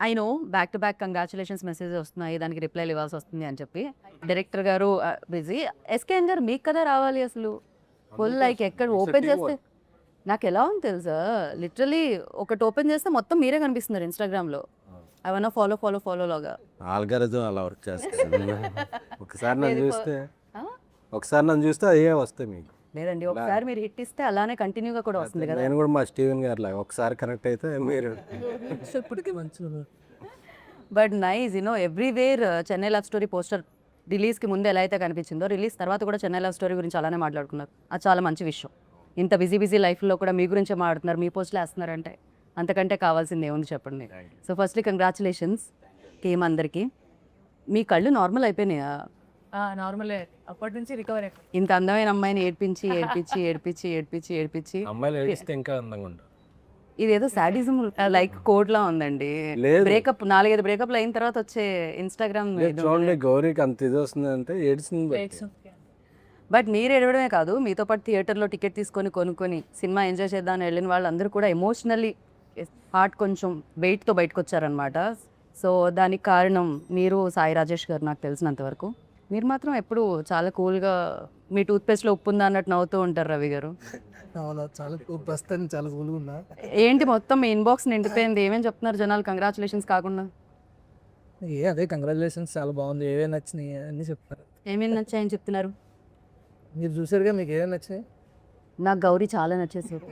I know back to back congratulations message వస్తున్నాయి, దానికి రిప్లైలు ఇవ్వాల్సి వస్తుంది అని చెప్పి డైరెక్టర్ గారు బిజీ. ఎస్కేఎన్ గారు మీకు కదా రావాలి అసలు. ఫుల్ లైక్ ఎక్కడ ఓపెన్ చేస్తే నాకు ఎలా ఉంది తెలుసా, లిటరలీ ఒకటి ఓపెన్ చేస్తే మొత్తం మీరే కనిపిస్తున్నారు ఇన్స్టాగ్రామ్లో. అవన్నా ఫాలో ఫాలో ఫాలో లాగా ఆల్గారిథం అలా వర్క్ చేస్తాను. ఒకసారి నన్ను చూస్తే అయ్యే వస్తాయి మీకు. లేదండి, ఒకసారి మీరు హిట్ ఇస్తే అలానే కంటిన్యూగా కూడా వస్తుంది కదా. నేను కూడా మా స్టీవెన్ గారు లాగా ఒకసారి కనెక్ట్ అయితే మీరు ఇప్పటికీ మంచిగా. But nice everywhere Chennai love story poster రిలీజ్కి ముందు ఎలా అయితే కనిపించిందో, రిలీజ్ తర్వాత కూడా చెన్నై లవ్ స్టోరీ గురించి అలానే మాట్లాడుకున్నారు. అది చాలా మంచి విషయం. ఇంత బిజీ లైఫ్లో కూడా మీ గురించే మాట్లాడుతున్నారు, మీ పోస్టులు వేస్తున్నారంటే అంతకంటే కావాల్సింది ఏముంది చెప్పండి. సో ఫస్ట్లీ కంగ్రాచులేషన్స్ టీమ్ అందరికీ. మీ కళ్ళు నార్మల్ అయిపోయినాయా? నార్మలే, అప్పటి నుంచి రికవర్ అయిపోయింది. ఇంత అందమైన అమ్మాయిని ఏడ్పించి ఏడ్పించి ఏడ్పించి ఏడ్పించి ఏడ్పించి అమ్మాయిలు ఏడిస్తే ఇంకా అందంగా ఉంటారు. ఇదేదో సాడిజం లైక్ కోడ్ లా ఉందండి. బ్రేకప్ 4-5 బ్రేకప్లు అయిన తర్వాత వచ్చే ఇన్స్టాగ్రామ్. చూడండి గౌరీకి అంత ఇది వస్తుంది అంటే ఏడ్చింది. బట్ మీరు ఏడవడమే కాదు, మీతో పాటు థియేటర్లో టికెట్ తీసుకొని కొనుక్కొని సినిమా ఎంజాయ్ చేద్దామని వెళ్ళిన వాళ్ళందరూ కూడా ఎమోషనల్లీ హార్ట్ కొంచెం వెయిట్తో బయటకు వచ్చారనమాట. సో దానికి కారణం మీరు, సాయి రాజేష్ గారు. నాకు తెలిసినంత వరకు మీరు మాత్రం ఎప్పుడు చాలా కూల్గా మీ టూత్పేస్ట్లో ఉప్పు ఉందా అన్నట్టు నవ్వుతూ ఉంటారు రవి గారు. చాలా ప్రస్తుతానికి చాలా కూల్గా ఉన్నా. ఏంటి మొత్తం మీ ఇన్బాక్స్ నిండిపోయింది, ఏమేమి చెప్తున్నారు జనాలు కంగ్రాచులేషన్స్ కాకుండా? అదే కంగ్రాచులేషన్స్, చాలా బాగుంది, ఏమేమి నచ్చినాయి అన్నీ చెప్తారు. ఏమేమి నచ్చాయని చెప్తున్నారు? మీరు చూసారుగా, మీకు ఏమేమి నచ్చినాయి? నాకు గౌరీ చాలా నచ్చేసారు.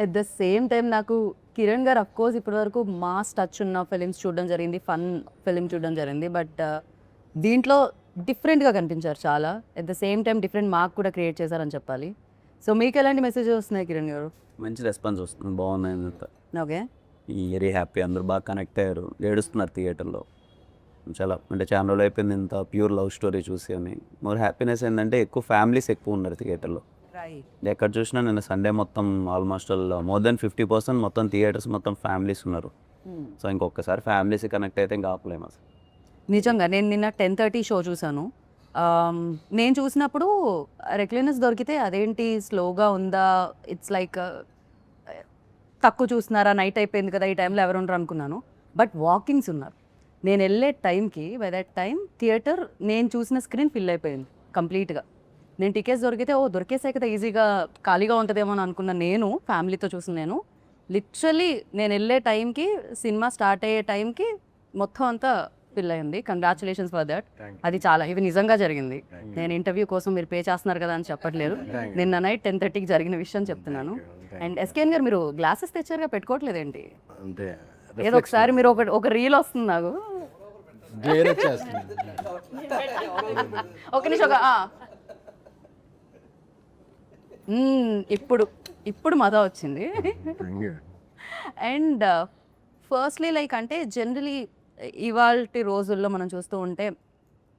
ఎట్ ద సేమ్ టైం నాకు కిరణ్ గారు అఫ్కోర్స్ ఇప్పటివరకు మాస్ టచ్ ఉన్న ఫిలిమ్స్ చూడడం జరిగింది, ఫన్ ఫిలిం చూడడం జరిగింది. బట్ దీంట్లో డిఫరెంట్గా కనిపించారు చాలా. At the same time different mark కూడా క్రియేట్ చేశారని చెప్పాలి. సో మీకు ఎలాంటి మెసేజెస్ వస్తున్నాయి కిరణ్ గారు? మంచి రెస్పాన్స్ వస్తుంది, బాగున్నాయి. ఓకే, వెరీ హ్యాపీ, అందరూ బాగా కనెక్ట్ అయ్యారు, ఏడుస్తున్నారు థియేటర్లో. చాలా అంటే చాలా రోజులు అయిపోయింది ఇంత ప్యూర్ లవ్ స్టోరీ చూసి అని. మోర్ హ్యాపీనెస్ ఏంటంటే ఎక్కువ ఫ్యామిలీస్ ఎక్కువ ఉన్నారు థియేటర్లో. ఎక్కడ చూసినా నేను సండే మొత్తం ఆల్మోస్ట్ మోర్ దెన్ 50% మొత్తం థియేటర్స్ మొత్తం ఫ్యామిలీస్ ఉన్నారు. సో ఇంకొకసారి ఫ్యామిలీస్ కనెక్ట్ అయితే ఇంకా ఆపలేము అసలు. నిజంగా నేను నిన్న 10:30 షో చూశాను. నేను చూసినప్పుడు రెక్లెనెస్ దొరికితే అదేంటి స్లోగా ఉందా, ఇట్స్ లైక్ తక్కువ చూస్తున్నారా, నైట్ అయిపోయింది కదా ఈ టైంలో ఎవరు ఉండరు అనుకున్నాను. బట్ వాకింగ్స్ ఉన్నారు. నేను వెళ్ళే టైంకి బై దట్ టైం థియేటర్ నేను చూసిన స్క్రీన్ ఫిల్ అయిపోయింది కంప్లీట్గా. నేను టికెట్స్ దొరికితే దొరికేసాయి కదా ఈజీగా ఖాళీగా ఉంటుందేమో అని అనుకున్న నేను, ఫ్యామిలీతో చూసిన నేను, లిటరలీ నేను వెళ్ళే టైంకి సినిమా స్టార్ట్ అయ్యే టైంకి మొత్తం అంతా ఫిల్ అయింది. Congratulations for that. అది చాలా ఇది నిజంగా జరిగింది. నేను ఇంటర్వ్యూ కోసం మీరు పే చేస్తున్నారు కదా అని చెప్పట్లేదు, నిన్న నైట్ 10:30కి జరిగిన విషయం చెప్తున్నాను. అండ్ ఎస్కేఎన్ గారు మీరు గ్లాసెస్ తెచ్చారుగా, పెట్టుకోవట్లేదేంటి? అంటే ఏదో ఒకసారి మీరు ఒక రీల్ వస్తుంది నాకు, ఒక నిమిషం. ఇప్పుడు మజా వచ్చింది. అండ్ ఫస్ట్లీ లైక్ అంటే జనరలీ ఇవాల్టి రోజుల్లో మనం చూస్తూ ఉంటే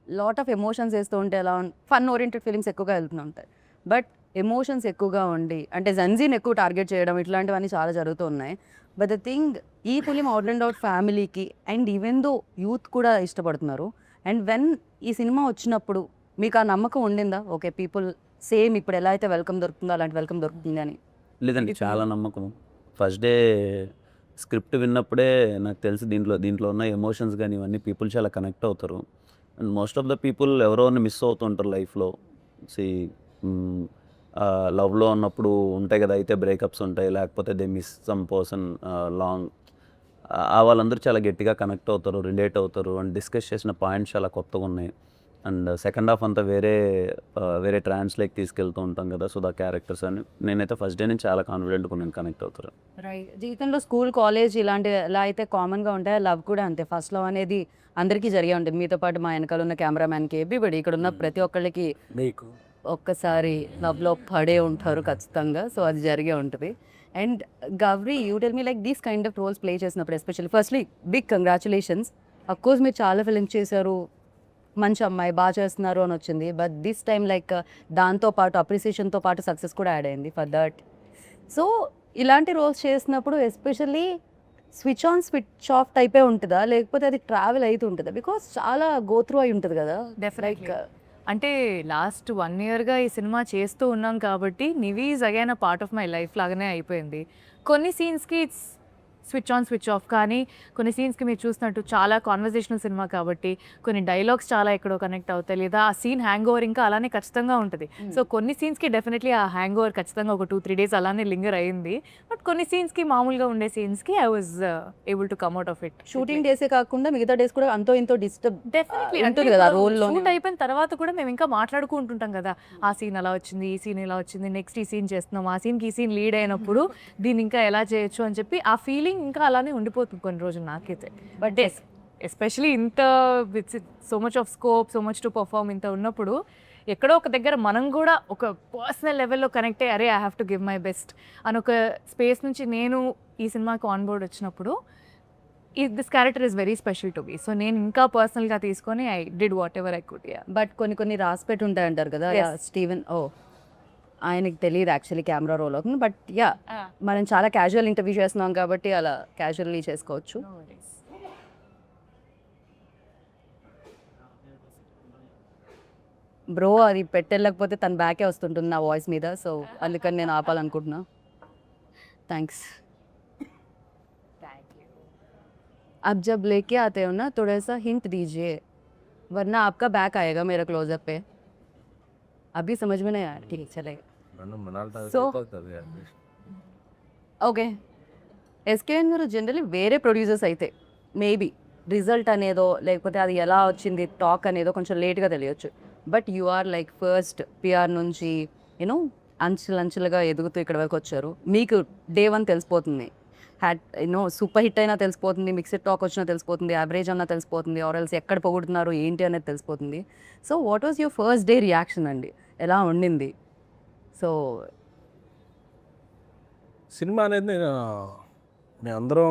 లాట్ ఆఫ్ ఎమోషన్స్ వేస్తూ ఉంటే ఎలా ఫన్ ఓరియంటెడ్ ఫిలిమ్స్ ఎక్కువగా వెళ్తూ ఉంటాయి. బట్ ఎమోషన్స్ ఎక్కువగా ఉండి అంటే జన్జీని ఎక్కువ టార్గెట్ చేయడం ఇట్లాంటివన్నీ చాలా జరుగుతూ ఉన్నాయి. బట్ ద థింగ్, ఈ ఫిలిం అవుట్ అండ్ అవుట్ ఫ్యామిలీకి అండ్ ఈవెన్ దో యూత్ కూడా ఇష్టపడుతున్నారు. అండ్ వెన్ ఈ సినిమా వచ్చినప్పుడు మీకు ఆ నమ్మకం ఉండిందా, ఓకే పీపుల్ సేమ్ ఇప్పుడు ఎలా అయితే వెల్కమ్ దొరుకుతుందో అలాంటి వెల్కమ్ దొరుకుతుంది అని? లేదండి, చాలా నమ్మకం. ఫస్ట్ డే స్క్రిప్ట్ విన్నప్పుడే నాకు తెలిసి దీంట్లో ఉన్న ఎమోషన్స్ కానీ ఇవన్నీ పీపుల్ చాలా కనెక్ట్ అవుతారు. And most of the people ఎవరో మిస్ అవుతుంటారు లైఫ్లో. లవ్లో ఉన్నప్పుడు ఉంటాయి కదా, అయితే బ్రేకప్స్ ఉంటాయి, లేకపోతే they miss some person long. వాళ్ళందరూ చాలా గట్టిగా కనెక్ట్ అవుతారు, రిలేట్ అవుతారు. అండ్ డిస్కస్ చేసిన పాయింట్స్ చాలా కొత్తగా ఉన్నాయి. అండ్ సెకండ్ హాఫ్ అంతా వేరే ట్రాన్స్లోకి తీసుకెళ్తూ ఉంటాం కదా, సో ద క్యారెక్టర్స్ అని నేనైతే ఫస్ట్ డే నుంచి చాలా కాన్ఫిడెంట్గా నేను కనెక్ట్ అవుతారు. రైట్. జీవితంలో స్కూల్, కాలేజ్ ఇలాంటి ఎలా అయితే కామన్గా ఉంటాయో లవ్ కూడా అంతే. ఫస్ట్ లవ్ అనేది అందరికీ జరిగే ఉంటుంది. మీతో పాటు మా వెనకాల ఉన్న కెమెరామ్యాన్కి, ఎవ్రీబడి ఇక్కడ ఉన్న ప్రతి ఒక్కళ్ళకి ఒక్కసారి లవ్లో పడే ఉంటారు ఖచ్చితంగా. సో అది జరిగే ఉంటుంది. And Gauri, you tell me like these kind of roles play చేసినప్పుడు especially firstly big congratulations. Of course మీరు చాలా ఫిలిమ్స్ చేశారు, మంచి అమ్మాయి బాగా చేస్తున్నారు అని వచ్చింది. బట్ దిస్ టైం లైక్ దాంతోపాటు అప్రిసియేషన్తో పాటు సక్సెస్ కూడా యాడ్ అయింది ఫర్ దట్. సో ఇలాంటి రోల్స్ చేసినప్పుడు especially switch on switch off టైపే ఉంటుందా, లేకపోతే అది ట్రావెల్ అవుతూ ఉంటుందా? బికాస్ చాలా గో త్రూ అయి ఉంటుంది కదా. డెఫినెట్లీ. అంటే లాస్ట్ 1 yearగా ఈ సినిమా చేస్తూ ఉన్నాం కాబట్టి Nivi is again a part of my life లాగానే అయిపోయింది. కొన్ని సీన్స్కి it's switch on switch off. కానీ కొన్ని సీన్స్కి మీరు చూసినట్టు చాలా కాన్వర్జేషనల్ సినిమా కాబట్టి కొన్ని డైలాగ్స్ చాలా ఎక్కడో కనెక్ట్ అవుతాయి, లేదా ఆ సీన్ హ్యాంగ్ ఓవర్ ఇంకా అలానే ఖచ్చితంగా ఉంటుంది. సో కొన్ని సీన్స్కి డెఫినెట్లీ ఆ హ్యాంగ్ ఓవర్ ఖచ్చితంగా ఒక 2-3 డేస్ అలానే లింగర్ అయింది. బట్ కొన్ని సీన్స్కి మామూలుగా ఉండే సీన్స్కి I was able to come out of it. Shooting డేసే కాకుండా మిగతా డేస్ కూడా అంతో ఇంతో డిస్టర్బ్ డెఫినెట్లీ ఉంటుంది కదా రోల్లో. షూట్ అయిపోయిన తర్వాత కూడా మేము ఇంకా మాట్లాడుకుంటుంటాం కదా, ఆ సీన్ అలా వచ్చింది, ఈ సీన్ ఇలా వచ్చింది, నెక్స్ట్ ఈ సీన్ చేస్తున్నాం, ఆ సీన్కి ఈ సీన్ లీడ్ అయినప్పుడు దీన్ని ఇంకా ఎలా చేయొచ్చు అని చెప్పి ఆ ఫీలింగ్ ఇంకా అలానే ఉండిపోతుంది కొన్ని రోజులు నాకైతే. బట్ ఎస్పెషలీ ఇంత with so much of scope, so much to perform ఇంత ఉన్నప్పుడు ఎక్కడో ఒక దగ్గర మనం కూడా ఒక పర్సనల్ లెవెల్లో కనెక్ట్ అయ్యి అరే I have to give my best అని ఒక స్పేస్ నుంచి నేను ఈ సినిమాకి ఆన్ బోర్డ్ వచ్చినప్పుడు this character is very special to me. So నేను ఇంకా పర్సనల్గా తీసుకొని I did what ever I could. But కొన్ని రాసి పెట్టి ఉంటాయి అంటారు కదా స్టీవెన్. ఆయనకి తెలియదు యాక్చువల్లీ కెమెరా రోల్ అవుతుంది. బట్ మనం చాలా క్యాజువల్ ఇంటర్వ్యూ చేస్తున్నాం కాబట్టి అలా క్యాజువల్లీ చేసుకోవచ్చు. బ్రో అది పెట్టెళ్ళకపోతే తన బ్యాకే వస్తుంటుంది నా వాయిస్ మీద, సో అందుకని నేను ఆపాలనుకుంటున్నా. థ్యాంక్స్. अब जब लेके आते हो ना थोड़ा सा हिंट दीजिए वरना आपका बैक आएगा मेरा क्लोजअप पे. अभी समझ में नहीं आया. ठीक है चलेगा. So- ఓకే ఎస్కేఎన్ గారు జనరల్లీ వేరే ప్రొడ్యూసర్స్ అయితే మేబీ రిజల్ట్ అనేదో లేకపోతే అది ఎలా వచ్చింది టాక్ అనేదో కొంచెం లేట్గా తెలియచ్చు. But you are like first PR నుంచి యూనో అంచెలంచెలుగా ఎదుగుతూ ఇక్కడ వరకు వచ్చారు. మీకు డే 1 తెలిసిపోతుంది, హ్యాడ్ యూనో సూపర్ హిట్ అయినా తెలిసిపోతుంది, మిక్స్డ్ టాక్ వచ్చినా తెలిసిపోతుంది, యావరేజ్ అన్నా తెలిసిపోతుంది, ఆర్ఎల్స్ ఎక్కడ పొగుడుతున్నారు ఏంటి అనేది తెలిసిపోతుంది. So what was your first day reaction అండి, ఎలా ఉండింది? సో సినిమా అనేది నేను అందరూ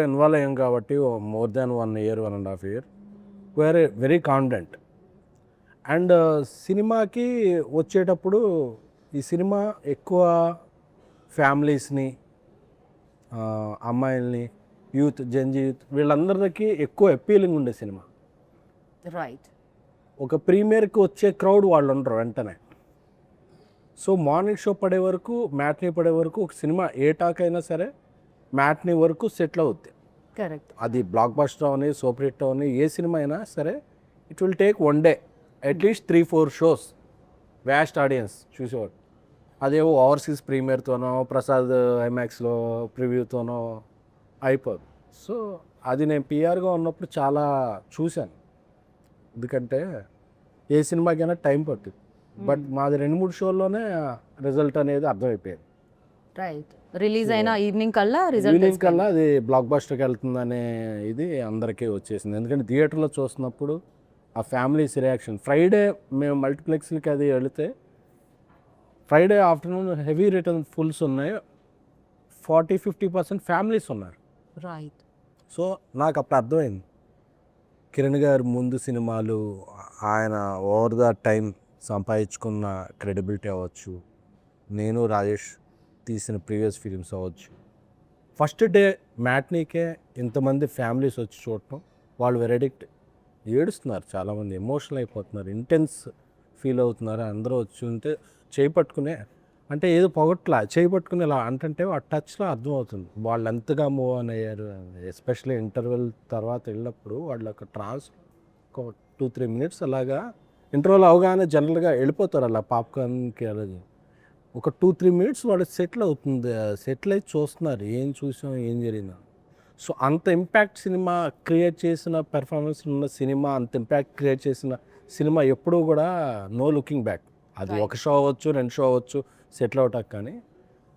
ఇన్వాల్వ్ అయ్యాం కాబట్టి more than 1 year 1.5 year very confident. And సినిమాకి వచ్చేటప్పుడు ఈ సినిమా ఎక్కువ ఫ్యామిలీస్ని, అమ్మాయిల్ని, యూత్, జెన్జీ యూత్ వీళ్ళందరికీ ఎక్కువ అపీలింగ్ ఉండే సినిమా. రైట్. ఒక ప్రీమియర్కి వచ్చే క్రౌడ్ వాళ్ళు ఉండరు వెంటనే. సో మార్నింగ్ షో పడే వరకు, మ్యాట్నీ పడే వరకు ఒక సినిమా ఏ టాక్ అయినా సరే మ్యాట్నీ వరకు సెటిల్ అవుద్ది. కరెక్ట్. అది బ్లాక్ బస్టర్ అవని, సూపర్ హిట్ అవని, ఏ సినిమా అయినా సరే it will take 1 day at least 3-4 shows vast audience చూసేవాడు. అదేవో ఓవర్సీస్ ప్రీమియర్తోనో ప్రసాద్ ఐమాక్స్లో ప్రివ్యూతోనో అయిపోదు. సో అది నేను పిఆర్గా ఉన్నప్పుడు చాలా చూశాను. ఎందుకంటే ఏ సినిమాకైనా టైం పడుతుంది. బట్ మాది 2-3 షోల్లోనే రిజల్ట్ అనేది అర్థమైపోయింది. రైట్. రిలీజ్ అయిన ఈవినింగ్ కల్లా ఈవినింగ్ కల్లా అది బ్లాక్ బస్టర్కి వెళ్తుందనే ఇది అందరికీ వచ్చేసింది. ఎందుకంటే థియేటర్లో చూస్తున్నప్పుడు ఆ ఫ్యామిలీస్ రియాక్షన్, ఫ్రైడే మేము మల్టీప్లెక్స్లకి అది వెళితే Friday afternoon heavy return fulls ఉన్నాయి, 40-50% ఫ్యామిలీస్ ఉన్నారు. రైట్. సో నాకు అప్పుడు అర్థమైంది కిరణ్ గారు ముందు సినిమాలు, ఆయన ఓవర్ ద టైం సంపాదించుకున్న క్రెడిబిలిటీ అవ్వచ్చు, నేను రాజేష్ తీసిన ప్రీవియస్ ఫిలిమ్స్ అవ్వచ్చు, ఫస్ట్ డే మ్యాట్నీకే ఇంతమంది ఫ్యామిలీస్ వచ్చి చూడటం, వాళ్ళు వెరడిక్ట్ ఏడుస్తున్నారు, చాలామంది ఎమోషనల్ అయిపోతున్నారు, ఇంటెన్స్ ఫీల్ అవుతున్నారు. అందరూ వచ్చి ఉంటే చేయి పట్టుకునే, అంటే ఏదో పొగట్లా చేయి పట్టుకుని ఇలా అంటే ఆ టచ్లో అర్థమవుతుంది వాళ్ళు ఎంతగా మూవ్ ఆన్ అయ్యారు. ఎస్పెషల్లీ ఇంటర్వెల్ తర్వాత వెళ్ళినప్పుడు వాళ్ళు ఒక ఒక 2-3 minutes అలాగా ఇంటర్వెల్ అవగానే జనరల్గా వెళ్ళిపోతారు అలా పాప్కార్న్కి. అలాగే ఒక 2-3 minutes వాళ్ళు సెటిల్ అవుతుంది, సెటిల్ అయి చూస్తున్నారు ఏం చూసాం ఏం జరిగిందా. సో అంత ఇంపాక్ట్ సినిమా క్రియేట్ చేసిన పెర్ఫార్మెన్స్ ఉన్న సినిమా, అంత ఇంపాక్ట్ క్రియేట్ చేసిన సినిమా ఎప్పుడూ కూడా నో లుకింగ్ బ్యాక్. అది ఒక షో అవ్వచ్చు, 2 షో అవ్వచ్చు, సెటిల్ అవుతాక. కానీ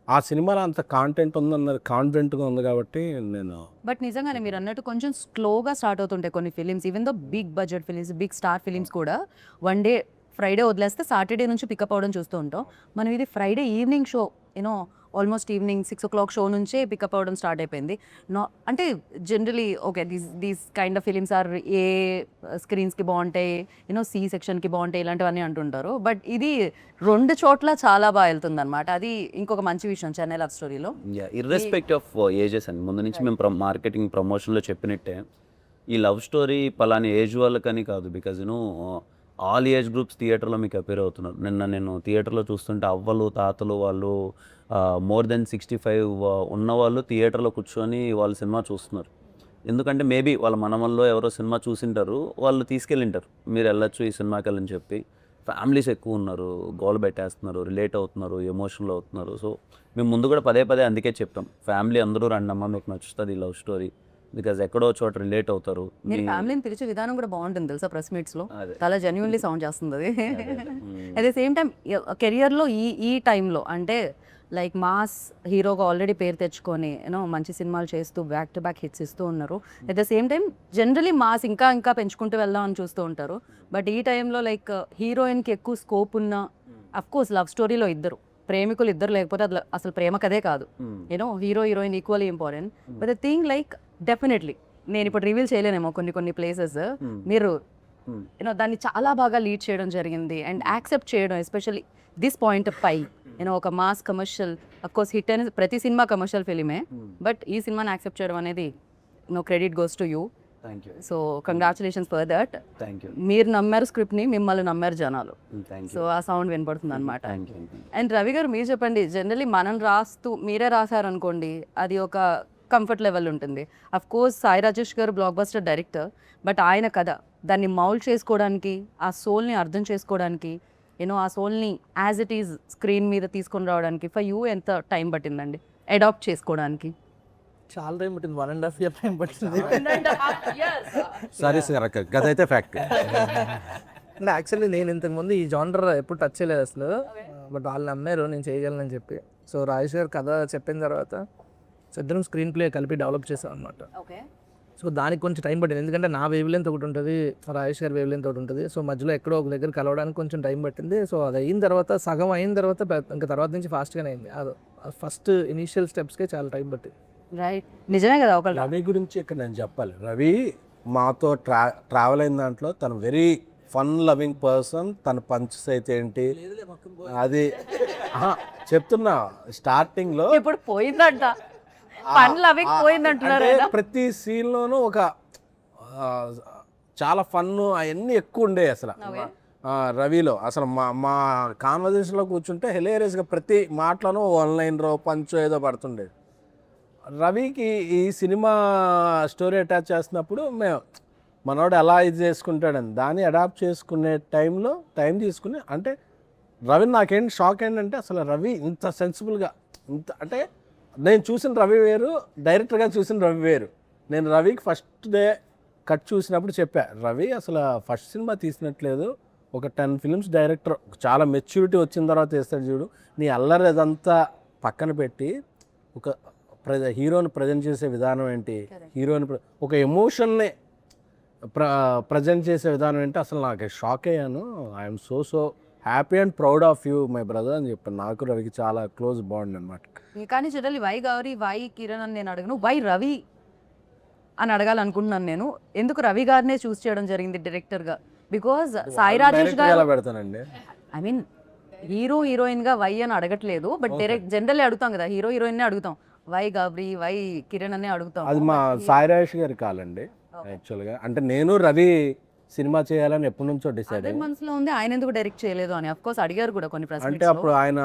ఆ సినిమాలో అంత కాంటెంట్ ఉందన్నది కాన్ఫిడెంట్గా ఉంది కాబట్టి నేను. బట్ నిజంగానే మీరు అన్నట్టు కొంచెం స్లోగా స్టార్ట్ అవుతుంటాయి కొన్ని films, even though big budget films, big star films కూడా. 1 day ఫ్రైడే వదిలేస్తే సాటర్డే నుంచి పికప్ అవ్వడం చూస్తూ ఉంటాం మనం. ఇది Friday evening show, you know almost evening 6 o'clock show నుంచే పికప్ అవ్వడం స్టార్ట్ అయిపోయింది. అంటే generally okay these kind of films are A స్క్రీన్స్కి బాగుంటాయి, యూనో సి సెక్షన్కి బాగుంటాయి ఇలాంటివన్నీ అంటుంటారు. బట్ ఇది 2 చోట్ల చాలా బాగా వెళ్తుంది అనమాట. అది ఇంకొక మంచి విషయం చెన్నై లవ్ స్టోరీలో. ఇర్రెస్పెక్టివ్ ఆఫ్ ఏజెస్ అండి, ముందు నుంచి మేము మార్కెటింగ్ ప్రమోషన్లో చెప్పినట్టే ఈ లవ్ స్టోరీ పలాని ఏజ్ వాళ్ళకని కాదు. బికాజ్ ఆల్ ఏజ్ గ్రూప్స్ థియేటర్లో మీకు అపేర్ అవుతున్నారు. నిన్న నేను థియేటర్లో చూస్తుంటే అవ్వలు తాతలు వాళ్ళు మోర్ దెన్ 65 ఉన్నవాళ్ళు థియేటర్లో కూర్చొని వాళ్ళు సినిమా చూస్తున్నారు. ఎందుకంటే మేబీ వాళ్ళ మనవల్లో ఎవరో సినిమా చూసింటారు, వాళ్ళు తీసుకెళ్ళింటారు మీరు వెళ్ళొచ్చు ఈ సినిమాకి వెళ్ళని చెప్పి. ఫ్యామిలీస్ ఎక్కువ ఉన్నారు, గోల పెట్టేస్తున్నారు, రిలేట్ అవుతున్నారు, ఎమోషనల్ అవుతున్నారు. సో మేము ముందు కూడా పదే పదే అందుకే చెప్పాం, ఫ్యామిలీ అందరూ రండమ్మా మీకు నచ్చుతుంది లవ్ స్టోరీ, బికాజ్ ఎక్కడో చోట రిలేట్ అవుతారు. మీరు ఫ్యామిలీని పిలిచే విధానం కూడా బాగుంటుంది తెలుసా ప్రెస్ మీట్స్లో. అదే. చాలా జెన్యున్లీ సౌండ్ చేస్తుంది అది. మ్మ్. అట్ ద సేమ్ టైం కెరియర్లో ఈ టైంలో అంటే లైక్ మాస్ హీరోగా ఆల్రెడీ పేరు తెచ్చుకొని యూనో మంచి సినిమాలు చేస్తూ బ్యాక్ టు బ్యాక్ హిట్స్ ఇస్తూ ఉన్నారు. At the same time generally mass ఇంకా పెంచుకుంటూ వెళ్దాం అని చూస్తూ ఉంటారు. బట్ ఈ టైంలో లైక్ హీరోయిన్కి ఎక్కువ స్కోప్ ఉన్న అఫ్కోర్స్ లవ్ స్టోరీలో ఇద్దరు ప్రేమికులు ఇద్దరు లేకపోతే అది అసలు ప్రేమ కదే కాదు. మ్మ్. You know heroine equally important. But the thing like definitely నేను ఇప్పుడు రివీల్ చేయలేనేమో కొన్ని ప్లేసెస్ మీరు మ్మ్. యూనో దాన్ని చాలా బాగా లీడ్ చేయడం జరిగింది అండ్ యాక్సెప్ట్ చేయడం ఎస్పెషల్లీ దిస్ పాయింట్ ఆఫ్ పై యూనో ఒక మాస్ కమర్షియల్ అఫ్కోర్స్ హిట్ అనేది ప్రతి సినిమా కమర్షియల్ ఫిలిమే, బట్ ఈ సినిమాని యాక్సెప్ట్ చేయడం అనేది no credit goes to you. Thank you. So congratulations for that. Thank you. మీరు నమ్మారు స్క్రిప్ట్ని, మిమ్మల్ని నమ్మారు జనాలు. Thank so you. ఆ సౌండ్ వినపడుతుంది అనమాట. Thank you. అండ్ రవి గారు మీరు చెప్పండి, జనరలీ మనం రాస్తూ మీరే రాశారనుకోండి అది ఒక కంఫర్ట్ లెవెల్ ఉంటుంది. అఫ్ కోర్స్ సాయి రాజేష్ గారు బ్లాక్ బస్టర్ డైరెక్టర్, బట్ ఆయన కథ దాన్ని మౌల్డ్ చేసుకోవడానికి, ఆ సోల్ని అర్థం చేసుకోవడానికి, యూనో ఆ సోల్ని యాజ్ ఇట్ ఈజ్ స్క్రీన్ మీద తీసుకొని రావడానికి ఫర్ యూ ఎంత టైం పట్టిందండి అడాప్ట్ చేసుకోవడానికి? చాలా టైం పట్టింది, 1.5 year టైం పట్టింది. సరే సార్ గదైతే ఫ్యాక్ట్. అంటే యాక్చువల్లీ నేను ఇంతకుముందు ఈ జానర్ ఎప్పుడు టచ్ చేయలేదు అసలు, బట్ వాళ్ళు నమ్మారు నేను చేయగలనని చెప్పి. సో రాజేష్ గారు కథ చెప్పిన తర్వాత ఇద్దరం స్క్రీన్ ప్లే కలిపి డెవలప్ చేసాం అనమాట. ఓకే. సో దానికి కొంచెం టైం పట్టింది, ఎందుకంటే నా వేవ్ లెంత్ ఒకటి ఉంటుంది, రాజేష్ గారి వేవ్ లెంత్ ఒకటి ఉంటుంది. సో మధ్యలో ఎక్కడో ఒక దగ్గర కలవడానికి కొంచెం టైం పట్టింది. సో అది అయిన తర్వాత సగం అయిన తర్వాత ఇంకా తర్వాత నుంచి ఫాస్ట్గానే అయింది. ఫస్ట్ ఇనీషియల్ స్టెప్స్కే చాలా టైం పట్టింది. రైట్, నిజమే కదా. ఒక రవి గురించి ఇక్కడ నేను చెప్పాలి. రవి మాతో ట్రావెల్ అయిన దాంట్లో తను వెరీ ఫన్ లవింగ్ పర్సన్. తన పంచెస్ అయితే ఏంటి అది చెప్తున్నా స్టార్టింగ్లో ఇప్పుడు పోయిందంట, పనులు అవి పోయిందంటున్నారు అంటే కదా. ప్రతి సీన్లోనూ ఒక చాలా ఫన్ అవన్నీ ఎక్కువ ఉండే అసలు రవిలో. అసలు మా కాన్వర్జేషన్లో కూర్చుంటే హిలేరియస్గా ప్రతి మాటలోనూ ఆన్లైన్ పంచో ఏదో పడుతుండేది. రవికి ఈ సినిమా స్టోరీ అటాచ్ చేస్తున్నప్పుడు మేము మనోడు ఎలా ఇది చేసుకుంటాడని దాన్ని అడాప్ట్ చేసుకునే టైంలో టైం తీసుకుని, అంటే రవి నాకేంటి షాక్ ఏంటంటే అసలు రవి ఇంత సెన్సిబుల్గా ఇంత అంటే నేను చూసిన రవి వేరు, డైరెక్టర్గా చూసిన రవి వేరు. నేను రవికి ఫస్ట్ డే కట్ చూసినప్పుడు చెప్పా, రవి అసలు ఫస్ట్ సినిమా తీసినట్లేదు, ఒక 10 films డైరెక్టర్ చాలా మెచ్యూరిటీ వచ్చిన తర్వాత వేస్తాడు చూడు, నీ అల్లరి అదంతా పక్కన పెట్టి ఒక హీరోని ప్రజెంట్ చేసే విధానం ఏంటి, హీరోని ఒక ఎమోషన్ని ప్రజెంట్ చేసే విధానం ఏంటి, అసలు నాకు షాక్ అయ్యాను. I'm so happy and proud of you my brother అని చెప్పాను. నాకు రవికి చాలా క్లోజ్ బాండ్ అనమాట. కానీ generally why Gauri why Kiran అని నేను అడగను, వై రవి అని అడగాలనుకుంటున్నాను నేను. ఎందుకు రవి గారినే చూస్ చేయడం జరిగింది డైరెక్టర్గా? బికాజ్ సాయి రాజేష్ గారు ఎలా పెడతానండి, ఐ మీన్ హీరో హీరోయిన్గా వై అని అడగట్లేదు, బట్ డైరెక్ట్ జనరల్లీ అడుగుతాం కదా, హీరో హీరోయిన్నే అడుగుతాం, వై గౌరీ వై కిరణ్ అనే అడుగుతాం. అది మా సాయి రాజేష్ గారి కాలండి యాక్చువల్గా. అంటే నేను రవి సినిమా చేయాలని ఎప్పటి నుంచో డిసైడ్ అదే మనసులో ఉంది, ఆయన ఎందుకు డైరెక్ట్ చేయలేదు అని. అఫ్ కోర్స్ అడిగారు కూడా కొన్ని అంటే ప్రశ్నలు. అప్పుడు ఆయన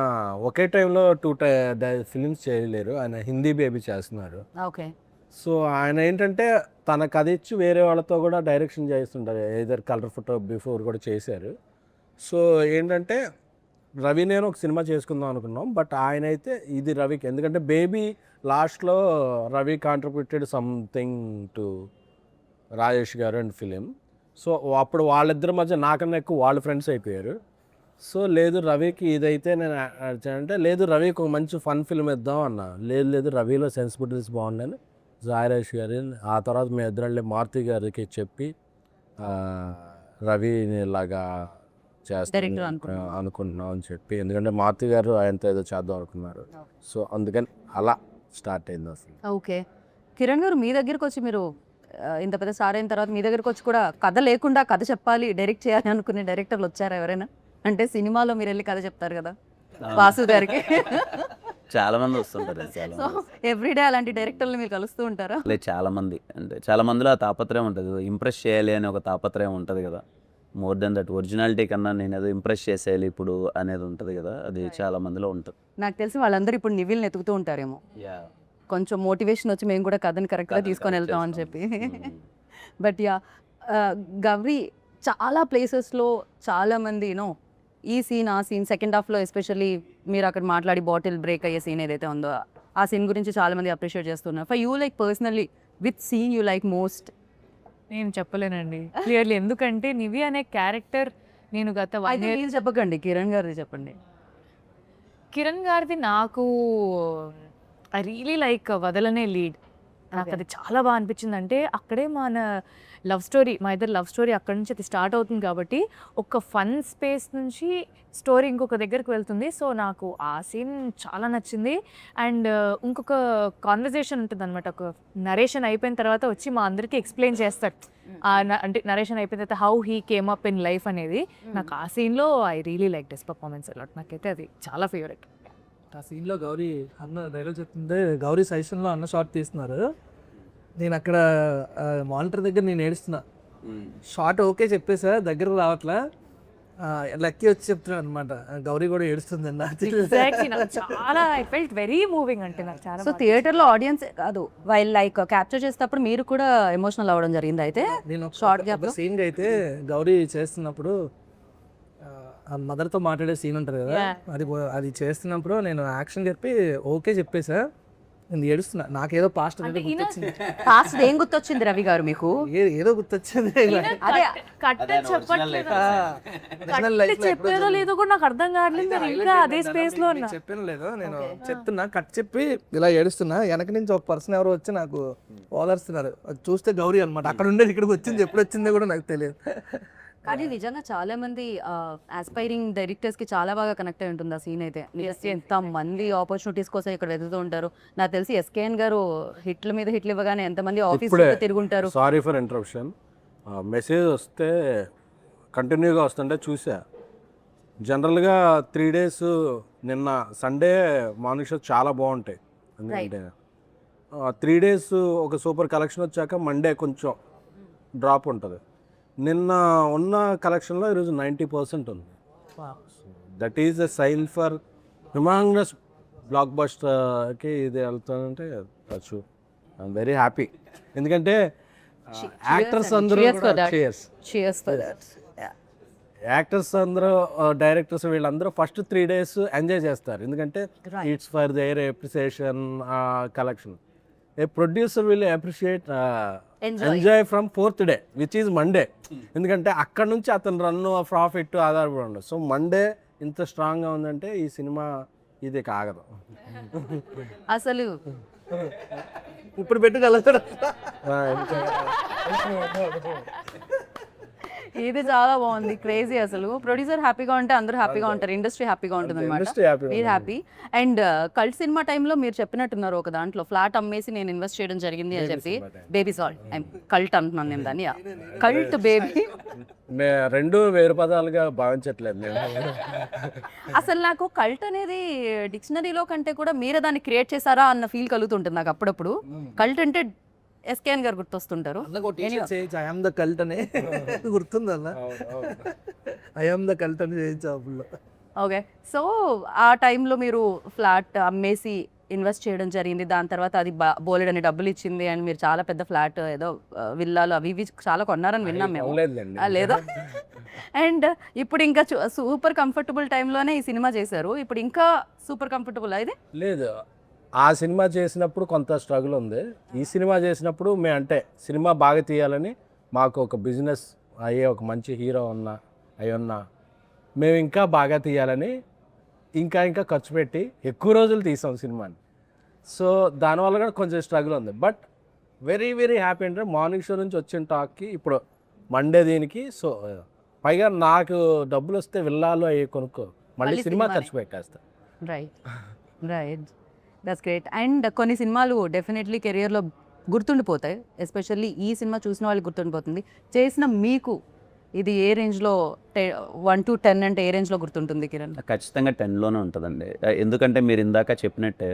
ఒకే టైంలో 2 ఫిలిమ్స్ చేయలేరు, ఆయన హిందీ బేబీ చేస్తున్నారు. ఓకే. సో ఆయన ఏంటంటే తన కథ ఇచ్చి వేరే వాళ్ళతో కూడా డైరెక్షన్ చేస్తుంటారు, ఏదర్ కలర్ ఫోటో బిఫోర్ కూడా చేశారు. సో ఏంటంటే రవి నేను ఒక సినిమా చేసుకుందాం అనుకున్నాం, బట్ ఆయన అయితే ఇది రవికి, ఎందుకంటే బేబీ లాస్ట్లో Ravi contributed something to Rajesh గారు అండ్ ఫిలిం. సో అప్పుడు వాళ్ళిద్దరి మధ్య నాకన్నా ఎక్కువ వాళ్ళ ఫ్రెండ్స్ అయిపోయారు. సో లేదు రవికి ఇదైతే నేను అంటే లేదు రవికి ఒక మంచి ఫన్ ఫిల్మ్ ఇద్దాం అన్న, లేదు రవిలో సెన్సిబిలిటీస్ బాగుందని సాయిరాజ్ గారి, ఆ తర్వాత మేము ఇద్దరు మారుతి గారికి చెప్పి రవిని ఇలాగా చేస్తాను అనుకుంటున్నాం అని చెప్పి, ఎందుకంటే మారుతి గారు ఆయనతో ఏదో చేద్దాం అనుకున్నారు. సో అందుకని అలా స్టార్ట్ అయింది అసలు. ఓకే. కిరణ్ గారు మీ దగ్గరికి వచ్చి మీరు ఇంత పెద్ద స్టార్ అయిన తర్వాత మీ దగ్గరికి వచ్చి కూడా కథ లేకుండా కథ చెప్పాలి డైరెక్ట్ చేయాలి అనుకునే డైరెక్టర్లు వచ్చారా ఎవరైనా? అంటే సినిమాలో మీరు వెళ్ళి కథ చెప్తారు కదా వాసు గారికి, చాలా మంది వస్తుంటారు. సో ఎవ్రీడే అలాంటి డైరెక్టర్లు మీరు కలుస్తూ ఉంటారా? లేదు, చాలా మంది, అంటే చాలా మందిలో ఆ తాపత్రయం ఉంటుంది, ఇంప్రెస్ చేయాలి అని ఒక తాపత్రయం ఉంటుంది కదా. మోర్ దెన్ దట్ ఒరిజినాలిటీ కన్నా నేను ఏదో ఇంప్రెస్ చేసేయాలి ఇప్పుడు అనేది ఉంటుంది కదా, అది చాలా మందిలో ఉంటుంది. నాకు తెలిసి వాళ్ళందరూ ఇప్పుడు నివిల్ని ఎతుకుతూ ఉంటారేమో, కొంచెం మోటివేషన్ వచ్చి మేము కూడా కథని కరెక్ట్గా తీసుకొని వెళ్తాం అని చెప్పి. బట్ యా, గౌరీ చాలా ప్లేసెస్లో చాలామంది యూనో ఈ సీన్ ఆ సీన్ సెకండ్ హాఫ్లో ఎస్పెషల్లీ మీరు అక్కడ మాట్లాడి బాటిల్ బ్రేక్ అయ్యే సీన్ ఏదైతే ఉందో ఆ సీన్ గురించి చాలామంది అప్రిషియేట్ చేస్తున్నారు. For you like personally which scene you like most? నేను చెప్పలేనండి క్లియర్లీ, ఎందుకంటే నివి అనే క్యారెక్టర్ నేను గత 1 year మీరు చెప్పకండి, కిరణ్ గారిది చెప్పండి. కిరణ్ గారిది నాకు ఐ రియలీ లైక్ వదలనే లీడ్. నాకు అది చాలా బాగా అనిపించింది. అంటే అక్కడే మన లవ్ స్టోరీ, మా ఇద్దరు లవ్ స్టోరీ అక్కడి నుంచి అది స్టార్ట్ అవుతుంది కాబట్టి ఒక ఫన్ స్పేస్ నుంచి స్టోరీ ఇంకొక దగ్గరికి వెళ్తుంది. సో నాకు ఆ సీన్ చాలా నచ్చింది. అండ్ ఇంకొక కాన్వర్జేషన్ ఉంటుంది అనమాట, ఒక నరేషన్ అయిపోయిన తర్వాత వచ్చి మా అందరికీ ఎక్స్ప్లెయిన్ చేస్తాడు. అంటే నరేషన్ అయిపోయిన తర్వాత how he came up in life అనేది నాకు ఆ సీన్లో I really like this performance a lot. నాకైతే అది చాలా ఫేవరెట్. ఆ సీన్లో గౌరీ అన్న డైలాగ్ చెప్తుంటే గౌరీ సజెషన్లో అన్న షార్ట్ తీస్తున్నారు. నేను అక్కడ మానిటర్ దగ్గర నేను ఏడుస్తున్నా. షార్ట్ ఓకే చెప్పేసా, దగ్గర రావట్లా, లక్కీ వచ్చి చెప్తున్నాడు అనమాట, గౌరీ కూడా ఏడుస్తుంది అన్న. ఎగ్జాక్ట్లీ, నాకు చాలా ఐ ఫెల్ట్ వెరీ మూవింగ్. అంటే నాకు చాలా సో థియేటర్లో ఆడియన్స్ కాదు, వైల్ లైక్ క్యాప్చర్ చేసేటప్పుడు మీరు కూడా ఎమోషనల్ అవ్వడం జరిగింది అయితే? నేను షార్ట్ ఒక సీన్కి అయితే గౌరీ చేస్తున్నప్పుడు మదర్తో మాట్లాడే సీన్ ఉంటుంది కదా, అది చేస్తున్నప్పుడు నేను యాక్షన్ చెప్పి ఓకే చెప్పేసా, నేను ఏడుస్తున్నా. నాకేదో పాస్ట్ గుర్తొచ్చింది. పాస్ట్ ఏం గుర్తొచ్చింది రవి గారు మీకు? ఏదో గుర్తొచ్చింది. అదే చెప్పేదో లేదో కూడా నాకు అర్థం కావట్లేదు. నేను ఇంకా అదే స్పేస్ లో ఉన్నా. చెప్పాను లేదో, నేను చెప్తున్నా, కట్ చెప్పి ఇలా ఏడుస్తున్నా. వెనక నుంచి ఒక పర్సన్ ఎవరో వచ్చి నాకు ఓదార్స్తున్నారు. అది చూస్తే గౌరీ అనమాట. అక్కడ ఉండేది ఇక్కడికి వచ్చింది, ఎప్పుడు వచ్చిందో కూడా నాకు తెలియదు. కానీ నిజంగా చాలా మంది ఆస్పైరింగ్ డైరెక్టర్స్ కి చాలా బాగా కనెక్ట్ అయి ఉంటుంది ఆ సీన్ అయితే. ఎంత మంది ఆపర్చునిటీస్ కోసం ఇక్కడ వెతుకుతూ ఉంటారు. నాకు తెలిసి ఎస్కేఎన్ గారు హిట్ల మీద హిట్లు ఇవ్వగానే ఎంతమంది ఆఫీస్ తిరుగుంటారు. Sorry for interruption. మెసేజ్ వస్తే కంటిన్యూగా వస్తుంటే చూసా. జనరల్గా 3 days నిన్న సండే మార్నింగ్ షో చాలా బాగుంటాయి. ఎందుకంటే 3 days ఒక సూపర్ కలెక్షన్ వచ్చాక మండే కొంచెం డ్రాప్ ఉంటుంది. నిన్న ఉన్న కలెక్షన్లో ఈరోజు 90% ఉంది. That is a sign for humongous block బస్టర్కి ఇది వెళ్తానంటే వచ్చు. I'm very happy. ఎందుకంటే యాక్టర్స్ అందరూ యాక్టర్స్ అందరూ డైరెక్టర్స్ వీళ్ళందరూ ఫస్ట్ 3 days ఎంజాయ్ చేస్తారు. ఎందుకంటే it's for their appreciation collection. A producer will appreciate enjoy from 4th day which is Monday. ఎందుకంటే అక్కడ నుంచి అతను రన్ను ప్రాఫిట్ ఆధారపడి ఉండదు. సో మండే ఇంత స్ట్రాంగ్గా ఉందంటే ఈ సినిమా ఇది కాగదు అసలు. ఇప్పుడు పెట్టుకెళ్తాడు. ఇది చాలా బాగుంది, క్రేజీ. అసలు ప్రొడ్యూసర్ హ్యాపీగా ఉంటే అందరూ హ్యాపీగా ఉంటారు, ఇండస్ట్రీ హ్యాపీగా ఉంటుంది అనమాట. మీరు హ్యాపీ. అండ్ కల్ట్ సినిమా టైంలో మీరు చెప్పినట్టున్నారు ఒక దాంట్లో ఫ్లాట్ అమ్మేసి నేను ఇన్వెస్ట్ చేయడం జరిగింది అని చెప్పి. బేబీ సాల్ట్ కల్ట్ అంటున్నాను నేను దాన్ని, కల్ట్ బేబీ. రెండు వేరు పదాలుగా భావించట్లేదు నేను. అసలు నాకు కల్ట్ అనేది డిక్షనరీలో కంటే కూడా మీరే దాన్ని క్రియేట్ చేశారా అన్న ఫీల్ కలుగుతుంటుంది నాకు అప్పుడప్పుడు. కల్ట్ అంటే ఎస్కేఎన్ గారు గుర్తొస్తుంటారు. ఐఎమ్ ద కల్ట్ అనే గుర్తుంది అన్న, ఐఎమ్ ద కల్ట్ అని చేయించాపుల్లో. ఓకే, సో ఆ టైంలో మీరు ఫ్లాట్ అమ్మేసి ఇన్వెస్ట్ చేయడం జరిగింది. దాని తర్వాత అది బోలెడని డబ్బులు ఇచ్చింది అండ్ మీరు చాలా పెద్ద ఫ్లాట్ ఏదో విల్లాలు అవి ఇవి చాలా కొన్నారని విన్నాం మేము, లేదా? అండ్ ఇప్పుడు ఇంకా సూపర్ కంఫర్టబుల్ టైంలోనే ఈ సినిమా చేశారు. ఇప్పుడు ఇంకా సూపర్ కంఫర్టబుల్ అయితే లేదు. ఆ సినిమా చేసినప్పుడు కొంత స్ట్రగుల్ ఉంది. ఈ సినిమా చేసినప్పుడు మేము అంటే సినిమా బాగా తీయాలని మాకు ఒక బిజినెస్ అయ్యే ఒక మంచి హీరో ఉన్నా మేము ఇంకా బాగా తీయాలని ఇంకా ఖర్చు పెట్టి ఎక్కువ రోజులు తీసాం సినిమాని. సో దానివల్ల కూడా కొంచెం స్ట్రగుల్ ఉంది. బట్ వెరీ వెరీ హ్యాపీ అంటే మార్నింగ్ షో నుంచి వచ్చిన టాక్కి ఇప్పుడు మండే దీనికి. సో పైగా నాకు డబ్బులు వస్తే విల్లాలు అవి కొనుక్కో మళ్ళీ సినిమా ఖర్చు పెట్టేస్తా. Right, that's great. అండ్ కొన్ని సినిమాలు డెఫినెట్లీ కెరియర్లో గుర్తుండిపోతాయి. ఎస్పెషల్లీ ఈ సినిమా చూసిన వాళ్ళకి గుర్తుండిపోతుంది. చేసిన మీకు ఇది ఏ రేంజ్లో 1 to 10 అంటే ఏ రేంజ్లో గుర్తుంటుంది కిరణ్? ఖచ్చితంగా 10లోనే ఉంటుందండి. ఎందుకంటే మీరు ఇందాక చెప్పినట్టే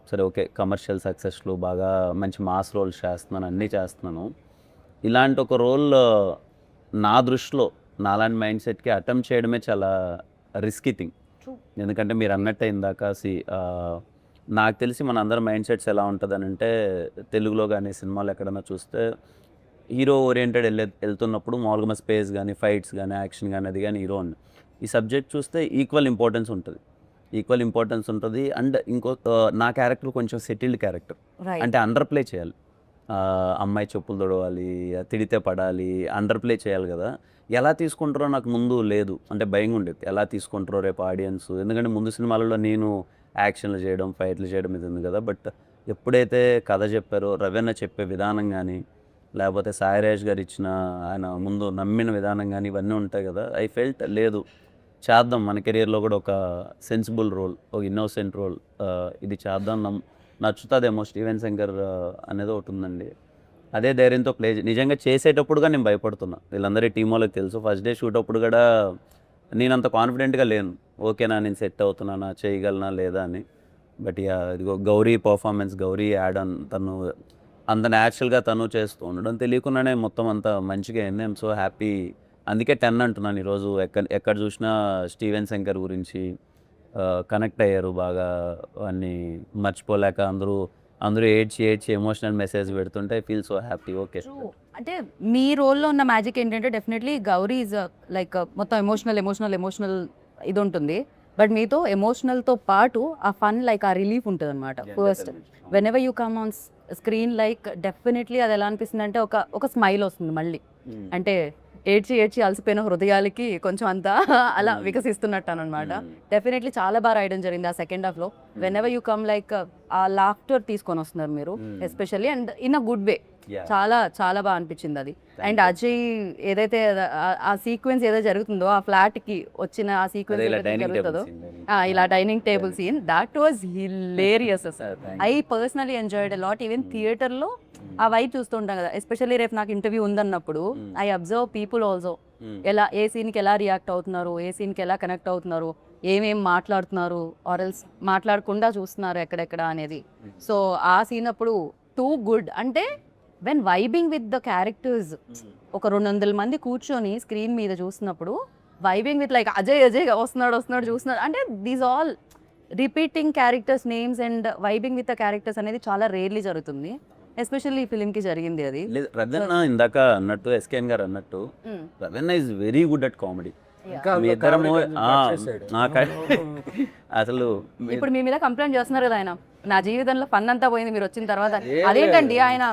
సరే ఓకే కమర్షియల్ సక్సెస్లు బాగా మంచి మాస్ రోల్స్ చేస్తున్నాను, అన్నీ చేస్తున్నాను. ఇలాంటి ఒక రోల్ నా దృష్టిలో నాలాంటి మైండ్ సెట్కి అటెంప్ట్ చేయడమే చాలా రిస్కీ థింగ్. ఎందుకంటే మీరు అన్నట్టే ఇందాక నాకు తెలిసి మన అందరం మైండ్ సెట్స్ ఎలా ఉంటుందని అంటే, తెలుగులో కానీ సినిమాలు ఎక్కడైనా చూస్తే హీరో ఓరియంటెడ్ వెళ్తున్నప్పుడు మామూలుగా స్పేస్ కానీ ఫైట్స్ కానీ యాక్షన్ కానీ అది కానీ హీరో అని. ఈ సబ్జెక్ట్ చూస్తే ఈక్వల్ ఇంపార్టెన్స్ ఉంటుంది. అండ్ నా క్యారెక్టర్ కొంచెం సెటిల్డ్ క్యారెక్టర్, రైట్ అంటే అండర్ ప్లే చేయాలి. అమ్మాయి చెప్పులు తొడవాలి, తిడితే పడాలి, అండర్ ప్లే చేయాలి కదా. ఎలా తీసుకుంటారో నాకు ముందు లేదు, అంటే భయంగా ఉండేది ఎలా తీసుకుంటారో రేపు ఆడియన్స్. ఎందుకంటే ముందు సినిమాలలో నేను యాక్షన్లు చేయడం ఫైట్లు చేయడం ఇది ఉంది కదా. బట్ ఎప్పుడైతే కథ చెప్పారో, రవీణ చెప్పే విధానం కానీ, లేకపోతే సాయిరాజ్ గారు ఇచ్చిన ఆయన ముందు నమ్మిన విధానం కానీ ఇవన్నీ ఉంటాయి కదా. ఐ ఫెల్ట్ లేదు చేద్దాం, మన కెరియర్లో కూడా ఒక సెన్సిబుల్ రోల్, ఒక ఇన్నోసెంట్ రోల్ ఇది చేద్దాం, నచ్చుతుందేమో స్టీవెన్ శంకర్ అనేది ఒకటి ఉందండి. అదే ధైర్యంతో నిజంగా చేసేటప్పుడుగా నేను భయపడుతున్నా. వీళ్ళందరి టీం వాళ్ళకి తెలుసు. ఫస్ట్ డే షూట్ అప్పుడు కూడా నేను అంత కాన్ఫిడెంట్గా లేను, ఓకేనా నేను సెట్ అవుతున్నానా, చేయగలనా లేదా అని. బట్ ఇదిగో Gauri performance, Gauri add on, తను అంత న్యాచురల్గా తను చేస్తూ ఉండడం తెలియకుండానే మొత్తం అంతా మంచిగా అయింది. I'm so happy. అందుకే 10 అంటున్నాను ఈరోజు. ఎక్కడ చూసినా స్టీవెన్ శంకర్ గురించి కనెక్ట్ అయ్యారు బాగా, అన్నీ మర్చిపోలేక అందరూ ఏడ్చి ఎమోషనల్ మెసేజ్ పెడుతుంటే I feel so happy. Okay, అంటే మీ రోల్లో ఉన్న మ్యాజిక్ ఏంటంటే డెఫినెట్లీ గౌరీ ఈజ్ లైక్ మొత్తం ఎమోషనల్ ఇది ఉంటుంది. బట్ మీతో ఎమోషనల్తో పాటు ఆ ఫన్ లైక్ ఆ రిలీఫ్ ఉంటుంది అనమాట. First when ever you come on screen like definitely అది ఎలా అనిపిస్తుంది అంటే ఒక స్మైల్ వస్తుంది మళ్ళీ. అంటే ఏడ్చి అలసిపోయిన హృదయాలకి కొంచెం అంతా అలా వికసిస్తున్నట్టు అనమాట. డెఫినెట్లీ చాలా బాగా రాయడం జరిగింది ఆ సెకండ్ హాఫ్లో. When ever you come like ఆ లాఫ్టర్ తీసుకొని వస్తున్నారు మీరు especially, and in a good way. చాలా చాలా బాగా అనిపించింది అది. అండ్ అజయ్ ఏదైతే ఆ సీక్వెన్స్ ఏదో జరుగుతుందో, ఆ ఫ్లాట్ కి వచ్చిన ఆ సీక్వెన్స్ జరుగుతుందో, ఇలా dining table scene, that was hilarious. I personally enjoyed a lot. Even థియేటర్లో ఆ వైబ్ చూస్తుంటాం కదా, ఎస్పెషల్లీ రేపు నాకు ఇంటర్వ్యూ ఉందన్నప్పుడు ఐ అబ్జర్వ్ పీపుల్ ఆల్సో, ఎలా ఏ సీన్కి ఎలా రియాక్ట్ అవుతున్నారు, ఏ సీన్కి ఎలా కనెక్ట్ అవుతున్నారు, ఏమేం మాట్లాడుతున్నారు, ఆర్ఎల్స్ మాట్లాడకుండా చూస్తున్నారు ఎక్కడెక్కడ అనేది. సో ఆ సీన్ అప్పుడు టూ గుడ్. అంటే when vibing with the characters, ఒక 200 మంది కూర్చొని స్క్రీన్ మీద చూస్తున్నప్పుడు వైబింగ్ విత్ లైక్ అజయ్ వస్తున్నాడు చూస్తున్నాడు అంటే these all repeating characters names and vibing with the characters అనేది చాలా రేర్లీ జరుగుతుంది. ఎస్పెషల్లీ ఈ ఫిలింకి జరిగింది అది. రవీణ ఇందాక అన్నట్టు, ఎస్కేఎన్ గారు అన్నట్టు, Raveena is very good at comedy. మీ ఇద్దరము అసలు ఇప్పుడు మీ మీద కంప్లైంట్ చేస్తున్నారు కదా ఆయన, నా జీవితంలో ఫన్ అంతా పోయింది మీరు వచ్చిన తర్వాత. అదేంటండి ఆయన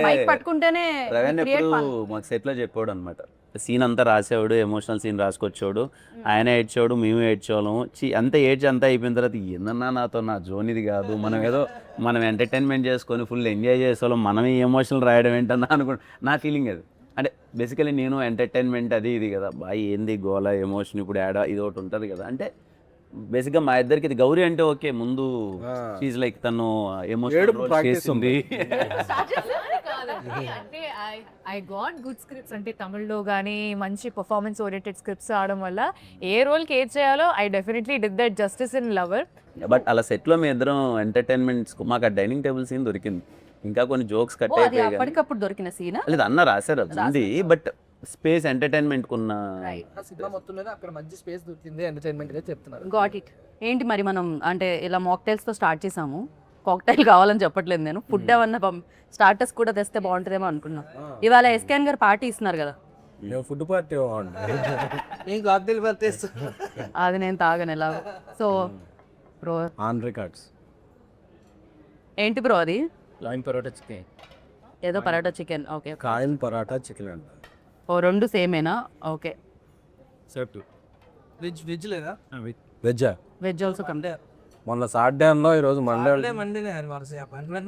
మైక్ పట్టుకుంటేనే రవీణ ఎప్పుడు మాకు సెట్లో చెప్పాడు అనమాట. సీన్ అంతా రాసేవాడు, ఎమోషనల్ సీన్ రాసుకొచ్చాడు, ఆయన ఏడ్చేవాడు, మేము ఏడ్చేవాళ్ళము. అంతా అయిపోయిన తర్వాత ఏందన్నా నాతో నా జోన్ ఇది కాదు, మనం ఎంటర్టైన్మెంట్ చేసుకొని ఫుల్ ఎంజాయ్ చేసేవాళ్ళం, మనమే ఎమోషనల్ రాయడం ఏంటన్నా అనుకుంటా. నా ఫీలింగ్ అది. అంటే బేసికలీ నేను ఎంటర్టైన్మెంట్ అది ఇది కదా బాయ్, ఏంది గోల ఎమోషన్ ఇప్పుడు యాడ్ ఇది ఒకటి ఉంటుంది కదా. అంటే బేసిక్గా మా ఇద్దరికి ఇది గౌరీ అంటే ఓకే, ముందు షీజ్ లైక్ తను ఎమోషనల్ చేస్తుంది. అంటే ఐ గాట్ గుడ్ స్క్రిప్ట్స్, అంటే తమిళ్లో కానీ మంచి పర్ఫార్మెన్స్ ఓరియంటెడ్ స్క్రిప్ట్స్ రావడం వల్ల ఏ రోల్కి ఏది చేయాలో I definitely did that justice in lover. But అలా సెట్లో మీ ఇద్దరం ఎంటర్టైన్మెంట్స్, మాకు ఆ డైనింగ్ టేబుల్ సీన్ దొరికింది, ఇంకా కొన్ని జోక్స్ కట్ అయిపోయాయి. అప్పటికప్పుడు దొరికిన సీన్ లేదు అన్న రాశారు అది, బట్ స్పేస్ ఎంటర్టైన్మెంట్ కున్న సినిమా మొత్తం మీద అక్కడ మంచి స్పేస్ దొరికింది ఎంటర్టైన్మెంట్ గా చెప్తున్నారు. Got it. ఏంటి మరి మనం అంటే ఇలా మాక్టైల్స్తో స్టార్ట్ చేసాము, కాక్టైల్ కావాలని చెప్పట్లేదు నేను, ఫుడ్ ఏమన్నా స్టార్టర్స్ కూడా తెస్తే బాగుంటుందేమో అనుకున్నాం. ఇవాళ ఎస్కేఎన్ గారు పార్టీ ఇస్తున్నారు కదా, ఫుడ్ పార్టీ అది నేను తాగను ఎలా. సో బ్రో ఆన్ రికార్డ్స్ ఏంటి బ్రో అది? లైన్ పరోటా చికెన్, ఏదో పరాటా చికెన్. ఓకే, కాయిన్ పరాటా చికెన్ అంట. ఓ రెండు సేమేనా? ఓకే, వెజ్ లేదా? వెజ్జా? Veg also come. మొన్న సాటర్డే అన్నా, ఈరోజు మండే. మండేనే వరుస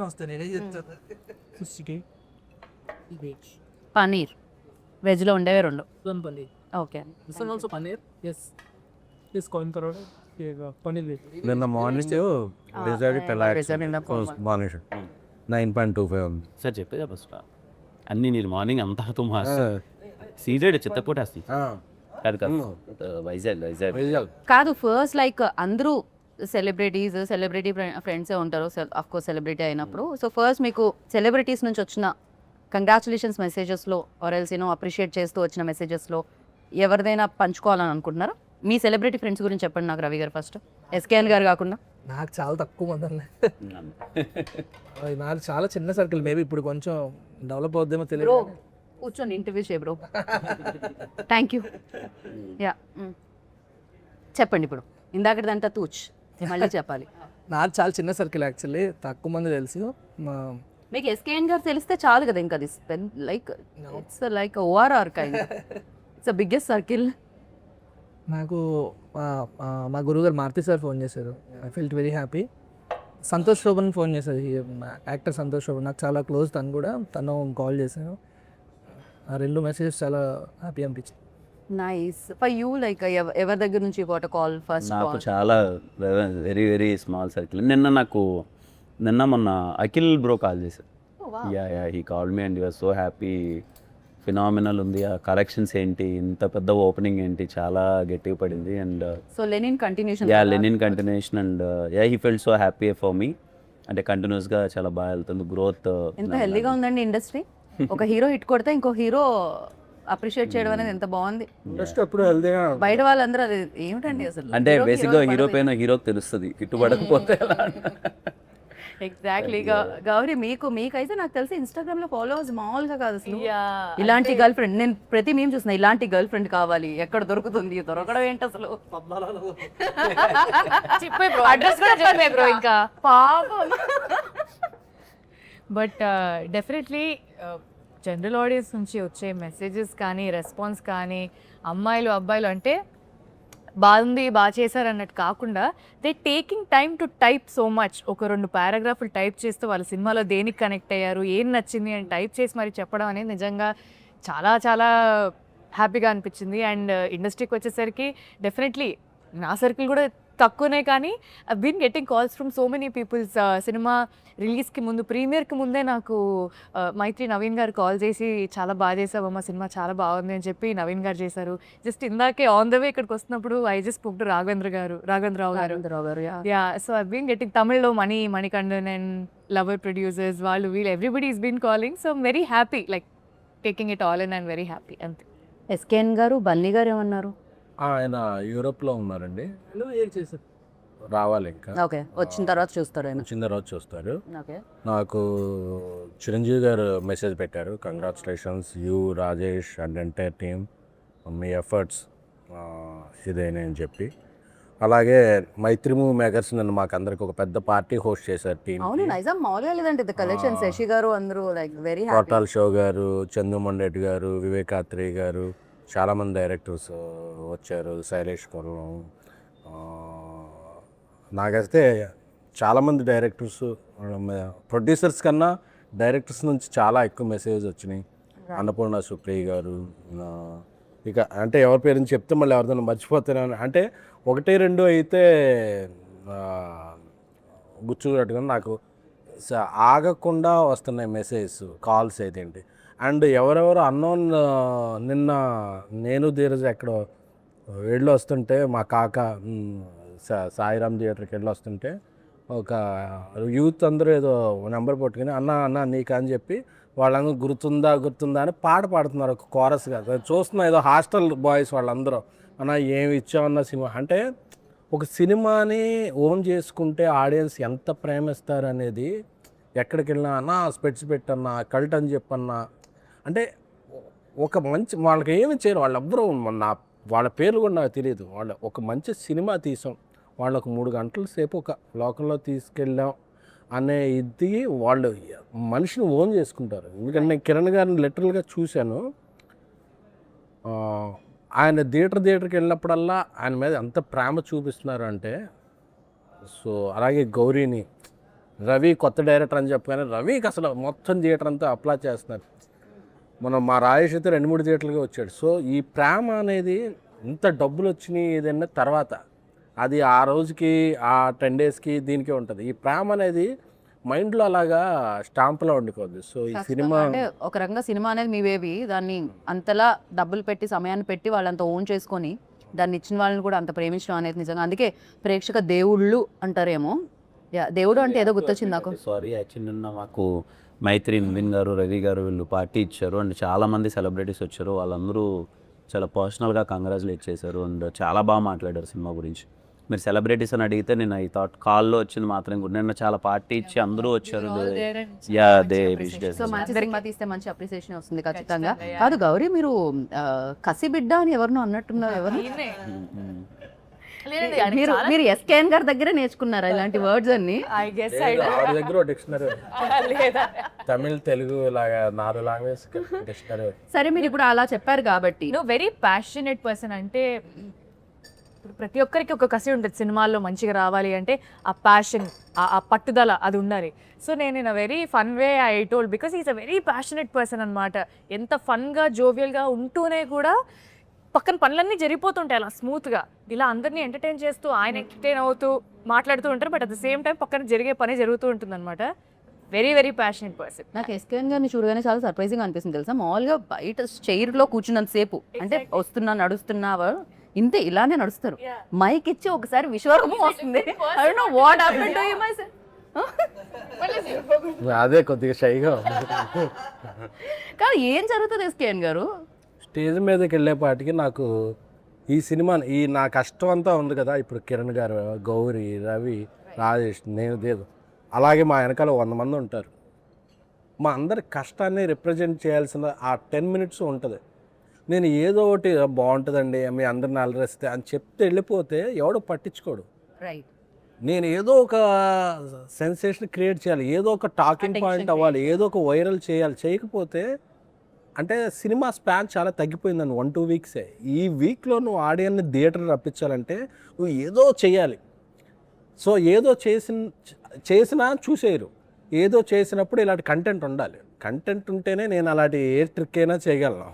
వస్తాయి, నేనే చెప్తాను. పనీర్ వెజ్లో ఉండేవి రెండు. Paneer. Okay, also paneer. Yes yes coin parotta paneer veg. నిన్న మార్నింగ్ మార్నింగ్ 9.25 ఉంది సార్ చెప్పేదా ఫస్ట్ అన్నీ నేను మార్నింగ్ అంతా సీజెడ్ చిత్తకోటేస్తాయి కాదు కాదు వైజాగ్ కాదు. ఫస్ట్ లైక్ అందరూ సెలబ్రిటీ ఫ్రెండ్సే ఉంటారు ఆఫ్ కోర్స్ సెలబ్రిటీ అయినప్పుడు. సో ఫస్ట్ మీకు సెలబ్రిటీస్ నుంచి వచ్చిన కంగ్రాచులేషన్స్ మెసేజెస్లో ఆర్ ఎల్స్ అప్రిషియేట్ చేస్తూ వచ్చిన మెసేజెస్లో ఎవరిదైనా పంచుకోవాలని అనుకుంటున్నారా? మీ సెలబ్రిటీ ఫ్రెండ్స్ గురించి చెప్పండి నాకు, రవి గారు ఫస్ట్. ఎస్కేఎన్ గారు కాకుండా. నాకు చాలా తక్కువ మంది ఉన్నాయి. నాకు చాలా చిన్న సర్కిల్, మేబీ ఇప్పుడు కొంచెం డెవలప్ అవుద్దేమో బ్రో తెలియదు. కూర్చొని ఇంటర్వ్యూ చేయ బ్రో. Thank you. యా చెప్పండి ఇప్పుడు. ఇందాకటిదంతా తూచ్, మళ్ళీ చెప్పాలి. నాకు చాలా చిన్న సర్కిల్ యాక్చువల్లీ, తక్కువ మంది తెలుసు. మీకు ఎస్కేఎన్ గారు తెలిస్తే చాలు కదా, ఇంకా అది like it's like ORR kind, it's biggest circle. నాకు మా గురువుగారు మారుతి సార్ ఫోన్ చేశారు. I felt very happy. Santosh Shobhan phone చేశారు, యాక్టర్ సంతోష్ శోభన్, నాకు చాలా క్లోజ్. తను కాల్ చేశాను. ఆ 2 మెసేజెస్ చాలా హ్యాపీ అనిపించింది. నైస్. ఫర్ యూ లైక్ ఎవరి దగ్గర నుంచి వాట్ కాల్ ఫస్ట్? నాకు చాలా వెరీ వెరీ స్మాల్ సర్కిల్. నిన్న మొన్న అఖిల్ బ్రో కాల్ చేశారు. Yeah he call me and you are so happy, phenomenal ఉంది, ఆ కలెక్షన్స్ ఏంటి, ఇంత పెద్ద ఓపెనింగ్ ఏంటి, చాలా గట్టిగా పడింది. And so Lenin continuation. Lenin continuation. And he felt so happy for me. అంటే కంటిన్యూస్గా చాలా బాగా వెళ్తుంది గ్రోత్. ఎంత హెల్దీగా ఉందండి ఇండస్ట్రీ. ఒక హీరో హిట్ కొడితే ఇంకో హీరో అప్రిషియేట్ చేయడం అనేది ఎంత బాగుంది. ఇండస్ట్రీ ఎప్పుడు హెల్దీగా బయట వాళ్ళందరూ అది ఏమిటండి అసలు. అంటే బేసిక్గా హీరో పైన హీరోకి తెలుస్తుంది, హిట్టుపడకపోతే ఎగ్జాక్ట్లీ. గౌరీ మీకైతే నాకు తెలిసి ఇన్స్టాగ్రామ్ లో ఫాలోవర్స్ మామూలుగా కాదు అసలు. Yeah, ఇలాంటి గర్ల్ ఫ్రెండ్ నేను ప్రతి మేము చూసిన, ఇలాంటి గర్ల్ ఫ్రెండ్ కావాలి, ఎక్కడ దొరుకుతుంది, దొరకడం ఏంటి అసలు. చెప్పే బ్రో, అడ్రస్ కూడా చెప్పే బ్రో ఇంకా పాపం. బట్ డెఫినెట్లీ జనరల్ ఆడియన్స్ నుంచి వచ్చే మెసేజెస్ కానీ రెస్పాన్స్ కానీ, అమ్మాయిలు అబ్బాయిలు అంటే బాగుంది బాగా చేశారు అన్నట్టు కాకుండా they taking time to type so much. ఒక 2 పారాగ్రాఫ్లు టైప్ చేస్తూ వాళ్ళ సినిమాలో దేనికి కనెక్ట్ అయ్యారు, ఏం నచ్చింది అని టైప్ చేసి మరి చెప్పడం అనేది నిజంగా చాలా చాలా హ్యాపీగా అనిపించింది. అండ్ ఇండస్ట్రీకి వచ్చేసరికి డెఫినెట్లీ నా సర్కిల్ కూడా తక్కువనే, కానీ I been getting calls from so many peoples. సినిమా రిలీజ్కి ముందు, ప్రీమియర్కి ముందే నాకు మైత్రి నవీన్ గారు కాల్ చేసి చాలా బాగా చేసావమ్మా, సినిమా చాలా బాగుంది అని చెప్పి నవీన్ గారు చేశారు. జస్ట్ ఇందాకే ఆన్ ద వే ఇక్కడికి వస్తున్నప్పుడు I just spoke to Raghavendra Rao garu. Yeah, so I been getting తమిళ్లో మణికండన్ అండ్ లవర్ ప్రొడ్యూసర్స్, వాళ్ళు వీళ్ళు everybody is been calling. So I'm very happy, like taking it all and I'm very happy అంతే. SKN garu, Bunny గారు ఏమన్నారు? ఆయన యూరోప్లో ఉన్నారండి, రావాలి ఇంకా. ఓకే, వచ్చిన తర్వాత చూస్తారు ఆయన. వచ్చిన తర్వాత చూస్తారు. ఓకే. నాకు చిరంజీవి గారు మెసేజ్ పెట్టారు, congratulations you Rajesh and entire team, మీ ఎఫర్ట్స్ ఇదేనే అని చెప్పి. అలాగే మైత్రి మూవీ మేకర్స్ నన్ను మాకు అందరికి ఒక పెద్ద పార్టీ హోస్ట్ చేశారు టీమ్. అవును, నైజాం మామూలుగా లేదంటే ద కలెక్షన్. శశి గారు అందరూ లైక్ వెరీ హ్యాపీ. కోటాల్ షో గారు, చందుమండెడ్డి గారు, వివేకాత్రి గారు, చాలామంది డైరెక్టర్స్ వచ్చారు, శైలేష్ కొల్లం. నాకైతే చాలామంది డైరెక్టర్స్, ప్రొడ్యూసర్స్ కన్నా డైరెక్టర్స్ నుంచి చాలా ఎక్కువ మెసేజ్ వచ్చినాయి. అన్నపూర్ణ సుప్రియ గారు, ఇక అంటే ఎవరి పేరు చెప్తే మళ్ళీ ఎవరిదైనా మర్చిపోతాను, అంటే 1-2 అయితే గుర్తున్నట్టుగా నాకు ఆగకుండా వస్తున్నాయి మెసేజ్ కాల్స్ అయితే. అండ్ ఎవరెవరు అన్నోన్, నిన్న నేను ధీరజ్ ఎక్కడో వెళ్ళి వస్తుంటే, మా కాక సాయిరామ్ థియేటర్కి వెళ్ళి వస్తుంటే ఒక యూత్ అందరూ ఏదో నెంబర్ పట్టుకుని అన్న నీకు అని చెప్పి వాళ్ళందరూ గుర్తుందా అని పాట పాడుతున్నారు, ఒక కోరస్గా. చూస్తున్నా ఏదో హాస్టల్ బాయ్స్ వాళ్ళందరూ, అన్న ఏమి ఇచ్చామన్న సినిమా. అంటే ఒక సినిమాని ఓన్ చేసుకుంటే ఆడియన్స్ ఎంత ప్రేమిస్తారు అనేది ఎక్కడికి వెళ్ళినా, అన్న స్పెట్స్ పెట్టన్నా, కల్ట్ అని చెప్పన్నా, అంటే ఒక మంచి వాళ్ళకి ఏమి చేయరు వాళ్ళెవ్వరూ. వాళ్ళ పేర్లు కూడా నాకు తెలియదు. వాళ్ళ ఒక మంచి సినిమా తీసాం, వాళ్ళకు 3 గంటల సేపు ఒక లోకంలో తీసుకెళ్ళాం అనే ఇది వాళ్ళు మనిషిని ఓన్ చేసుకుంటారు. ఎందుకంటే నేను కిరణ్ గారిని లిటరల్గా చూశాను. ఆయన థియేటర్కి వెళ్ళినప్పుడల్లా ఆయన మీద ఎంత ప్రేమ చూపిస్తున్నారు అంటే. సో అలాగే గౌరీని, రవి కొత్త డైరెక్టర్ అని చెప్పగానే రవికి అసలు మొత్తం థియేటర్ అంతా అప్లై చేస్తున్నారు. మనం మా రాజేష్ అయితే 2-3 థియేటర్లుగా వచ్చాడు. సో ఈ ప్రేమ అనేది ఇంత డబ్బులు వచ్చినాయి ఏదైనా తర్వాత అది ఆ రోజుకి, ఆ 10 డేస్కి దీనికే ఉంటుంది. ఈ ప్రేమ అనేది మైండ్లో అలాగా స్టాంప్లో ఉండిపోద్ది. సో ఈ సినిమా అంటే ఒక రకంగా సినిమా అనేది మీ బేబీ, దాన్ని అంతలా డబ్బులు పెట్టి సమయాన్ని పెట్టి వాళ్ళంతా ఓన్ చేసుకొని దాన్ని ఇచ్చిన వాళ్ళని కూడా అంత ప్రేమించడం అనేది నిజంగా, అందుకే ప్రేక్షక దేవుళ్ళు అంటారేమో. దేవుడు అంటే ఏదో గుర్తొచ్చింది నాకు. సారీ, యాక్చువల్లీ నిన్న మాకు మైత్రి, నవీన్ గారు, రవి గారు వీళ్ళు పార్టీ ఇచ్చారు. అండ్ చాలామంది సెలబ్రిటీస్ వచ్చారు. వాళ్ళందరూ చాలా పర్సనల్గా కంగ్రాచులేట్ చేశారు అండ్ చాలా బాగా మాట్లాడారు సినిమా గురించి. మీరు సెలబ్రిటీస్ అని అడిగితే నేను ఐ థాట్ కాల్లో వచ్చింది మాత్రం కూడా నిన్న చాలా పార్టీ ఇచ్చి అందరూ వచ్చారు. యా దే సో మంచి సినిమా తీస్తే మంచి అప్రిసియేషన్ వస్తుంది ఖచ్చితంగా. కాదు గౌరీ, మీరు కసి బిడ్డ అని ఎవరినో అన్నట్టున్నారు. ఎవరు మీరు ఎస్కేఎన్ గారి దగ్గర నేర్చుకున్నారా ఇలాంటి వర్డ్స్ అన్ని? ఐ గెస్ ఆవిడ దగ్గర డిక్షనరీ తమిళ్ తెలుగు లాగా 4 లాంగ్వేజ్ డిక్షనరీ. సరే, మీరు ఇప్పుడు అలా చెప్పారు కాబట్టి వెరీ ప్యాషనేట్ పర్సన్. అంటే ఇప్పుడు ప్రతి ఒక్కరికి ఒక కసి ఉంటుంది సినిమాల్లో మంచిగా రావాలి అంటే, ఆ ప్యాషన్, ఆ పట్టుదల అది ఉండాలి. సో నేను in a very fun way I told, because is a very passionate person అనమాట. ఎంత ఫన్గా జోవియల్గా ఉంటూనే కూడా పక్కన పనులన్నీ జరిగిపోతుంటాయి అలా స్మూత్గా. ఇలా అందరినీ ఎంటర్టైన్ చేస్తూ ఆయన ఎంటర్టైన్ అవుతూ మాట్లాడుతూ ఉంటారు, but at the same time పక్కన జరిగే పని జరుగుతూ ఉంటుంది అనమాట. Very very passionate person. నాకు ఎస్కేఎన్ గారిని చూడగానే చాలా సర్ప్రైజింగ్ అనిపిస్తుంది తెలుసా. మామూలుగా బయట చైర్లో కూర్చున్నంత సేపు అంటే వస్తున్నా నడుస్తున్నావా ఇంతే ఇలానే నడుస్తారు. మైక్ ఇచ్చి ఒకసారి విశ్వరూపం వస్తుంది. I don't know what happened to him, I said. అదే కొద్దిగా షైగా కానీ ఏం జరుగుతుంది ఎస్కేఎన్ గారు? స్టేజ్ మీదకి వెళ్ళేపాటికి నాకు ఈ సినిమా నా కష్టం అంతా ఉంది కదా. ఇప్పుడు కిరణ్ గారు, గౌరీ, రవి, రాజేష్, నేను దేవు, అలాగే మా వెనకాల 100 మంది ఉంటారు. మా అందరి కష్టాన్ని రిప్రజెంట్ చేయాల్సిన ఆ 10 minutes ఉంటుంది. నేను ఏదో ఒకటి బాగుంటుందండి మీ అందరిని అలరిస్తే అని చెప్తే వెళ్ళిపోతే ఎవడో పట్టించుకోడు. రైట్. నేను ఏదో ఒక సెన్సేషన్ క్రియేట్ చేయాలి, ఏదో ఒక టాకింగ్ పాయింట్ అవ్వాలి, ఏదో ఒక వైరల్ చేయాలి. చేయకపోతే అంటే సినిమా స్పాన్ చాలా తగ్గిపోయిందని 1-2 వీక్సే. ఈ వీక్లో నువ్వు ఆడియన్ని థియేటర్ రప్పించాలంటే నువ్వు ఏదో చేయాలి. సో ఏదో చేసినా చూసేయరు. ఏదో చేసినప్పుడు ఇలాంటి కంటెంట్ ఉండాలి. కంటెంట్ ఉంటేనే నేను అలాంటి ఏ ట్రిక్ అయినా చేయగలను.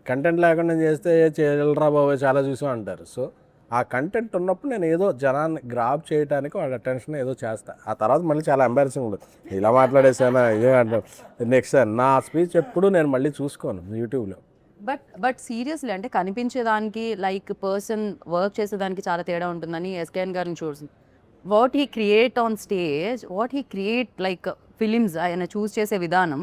కంటెంట్ లేకుండా చేస్తే చేయగలరా బాబు చాలా చూసాం అంటారు. సో ఆ కంటెంట్ ఉన్నప్పుడు నేను ఏదో జనాన్ని గ్రాప్ చేయడానికి వాడి అటెన్షన్ ఏదో చేస్తా. ఆ తర్వాత మళ్ళీ చాలా ఎంబారసింగ్ ఉంటుంది. ఇలా మాట్లాడేసానా ఇదే అంటారు. నెక్స్ట్ నా స్పీచ్ ఎప్పుడు నేను మళ్ళీ చూసుకోను యూట్యూబ్లో. బట్ సీరియస్లీ అంటే కనిపించేదానికి లైక్ పర్సన్ వర్క్ చేసేదానికి చాలా తేడా ఉంటుందని ఎస్కేఎన్ గారిని చూస్తుంది. What he create on stage, what he create like films ఆయన చూస్ చేసే విధానం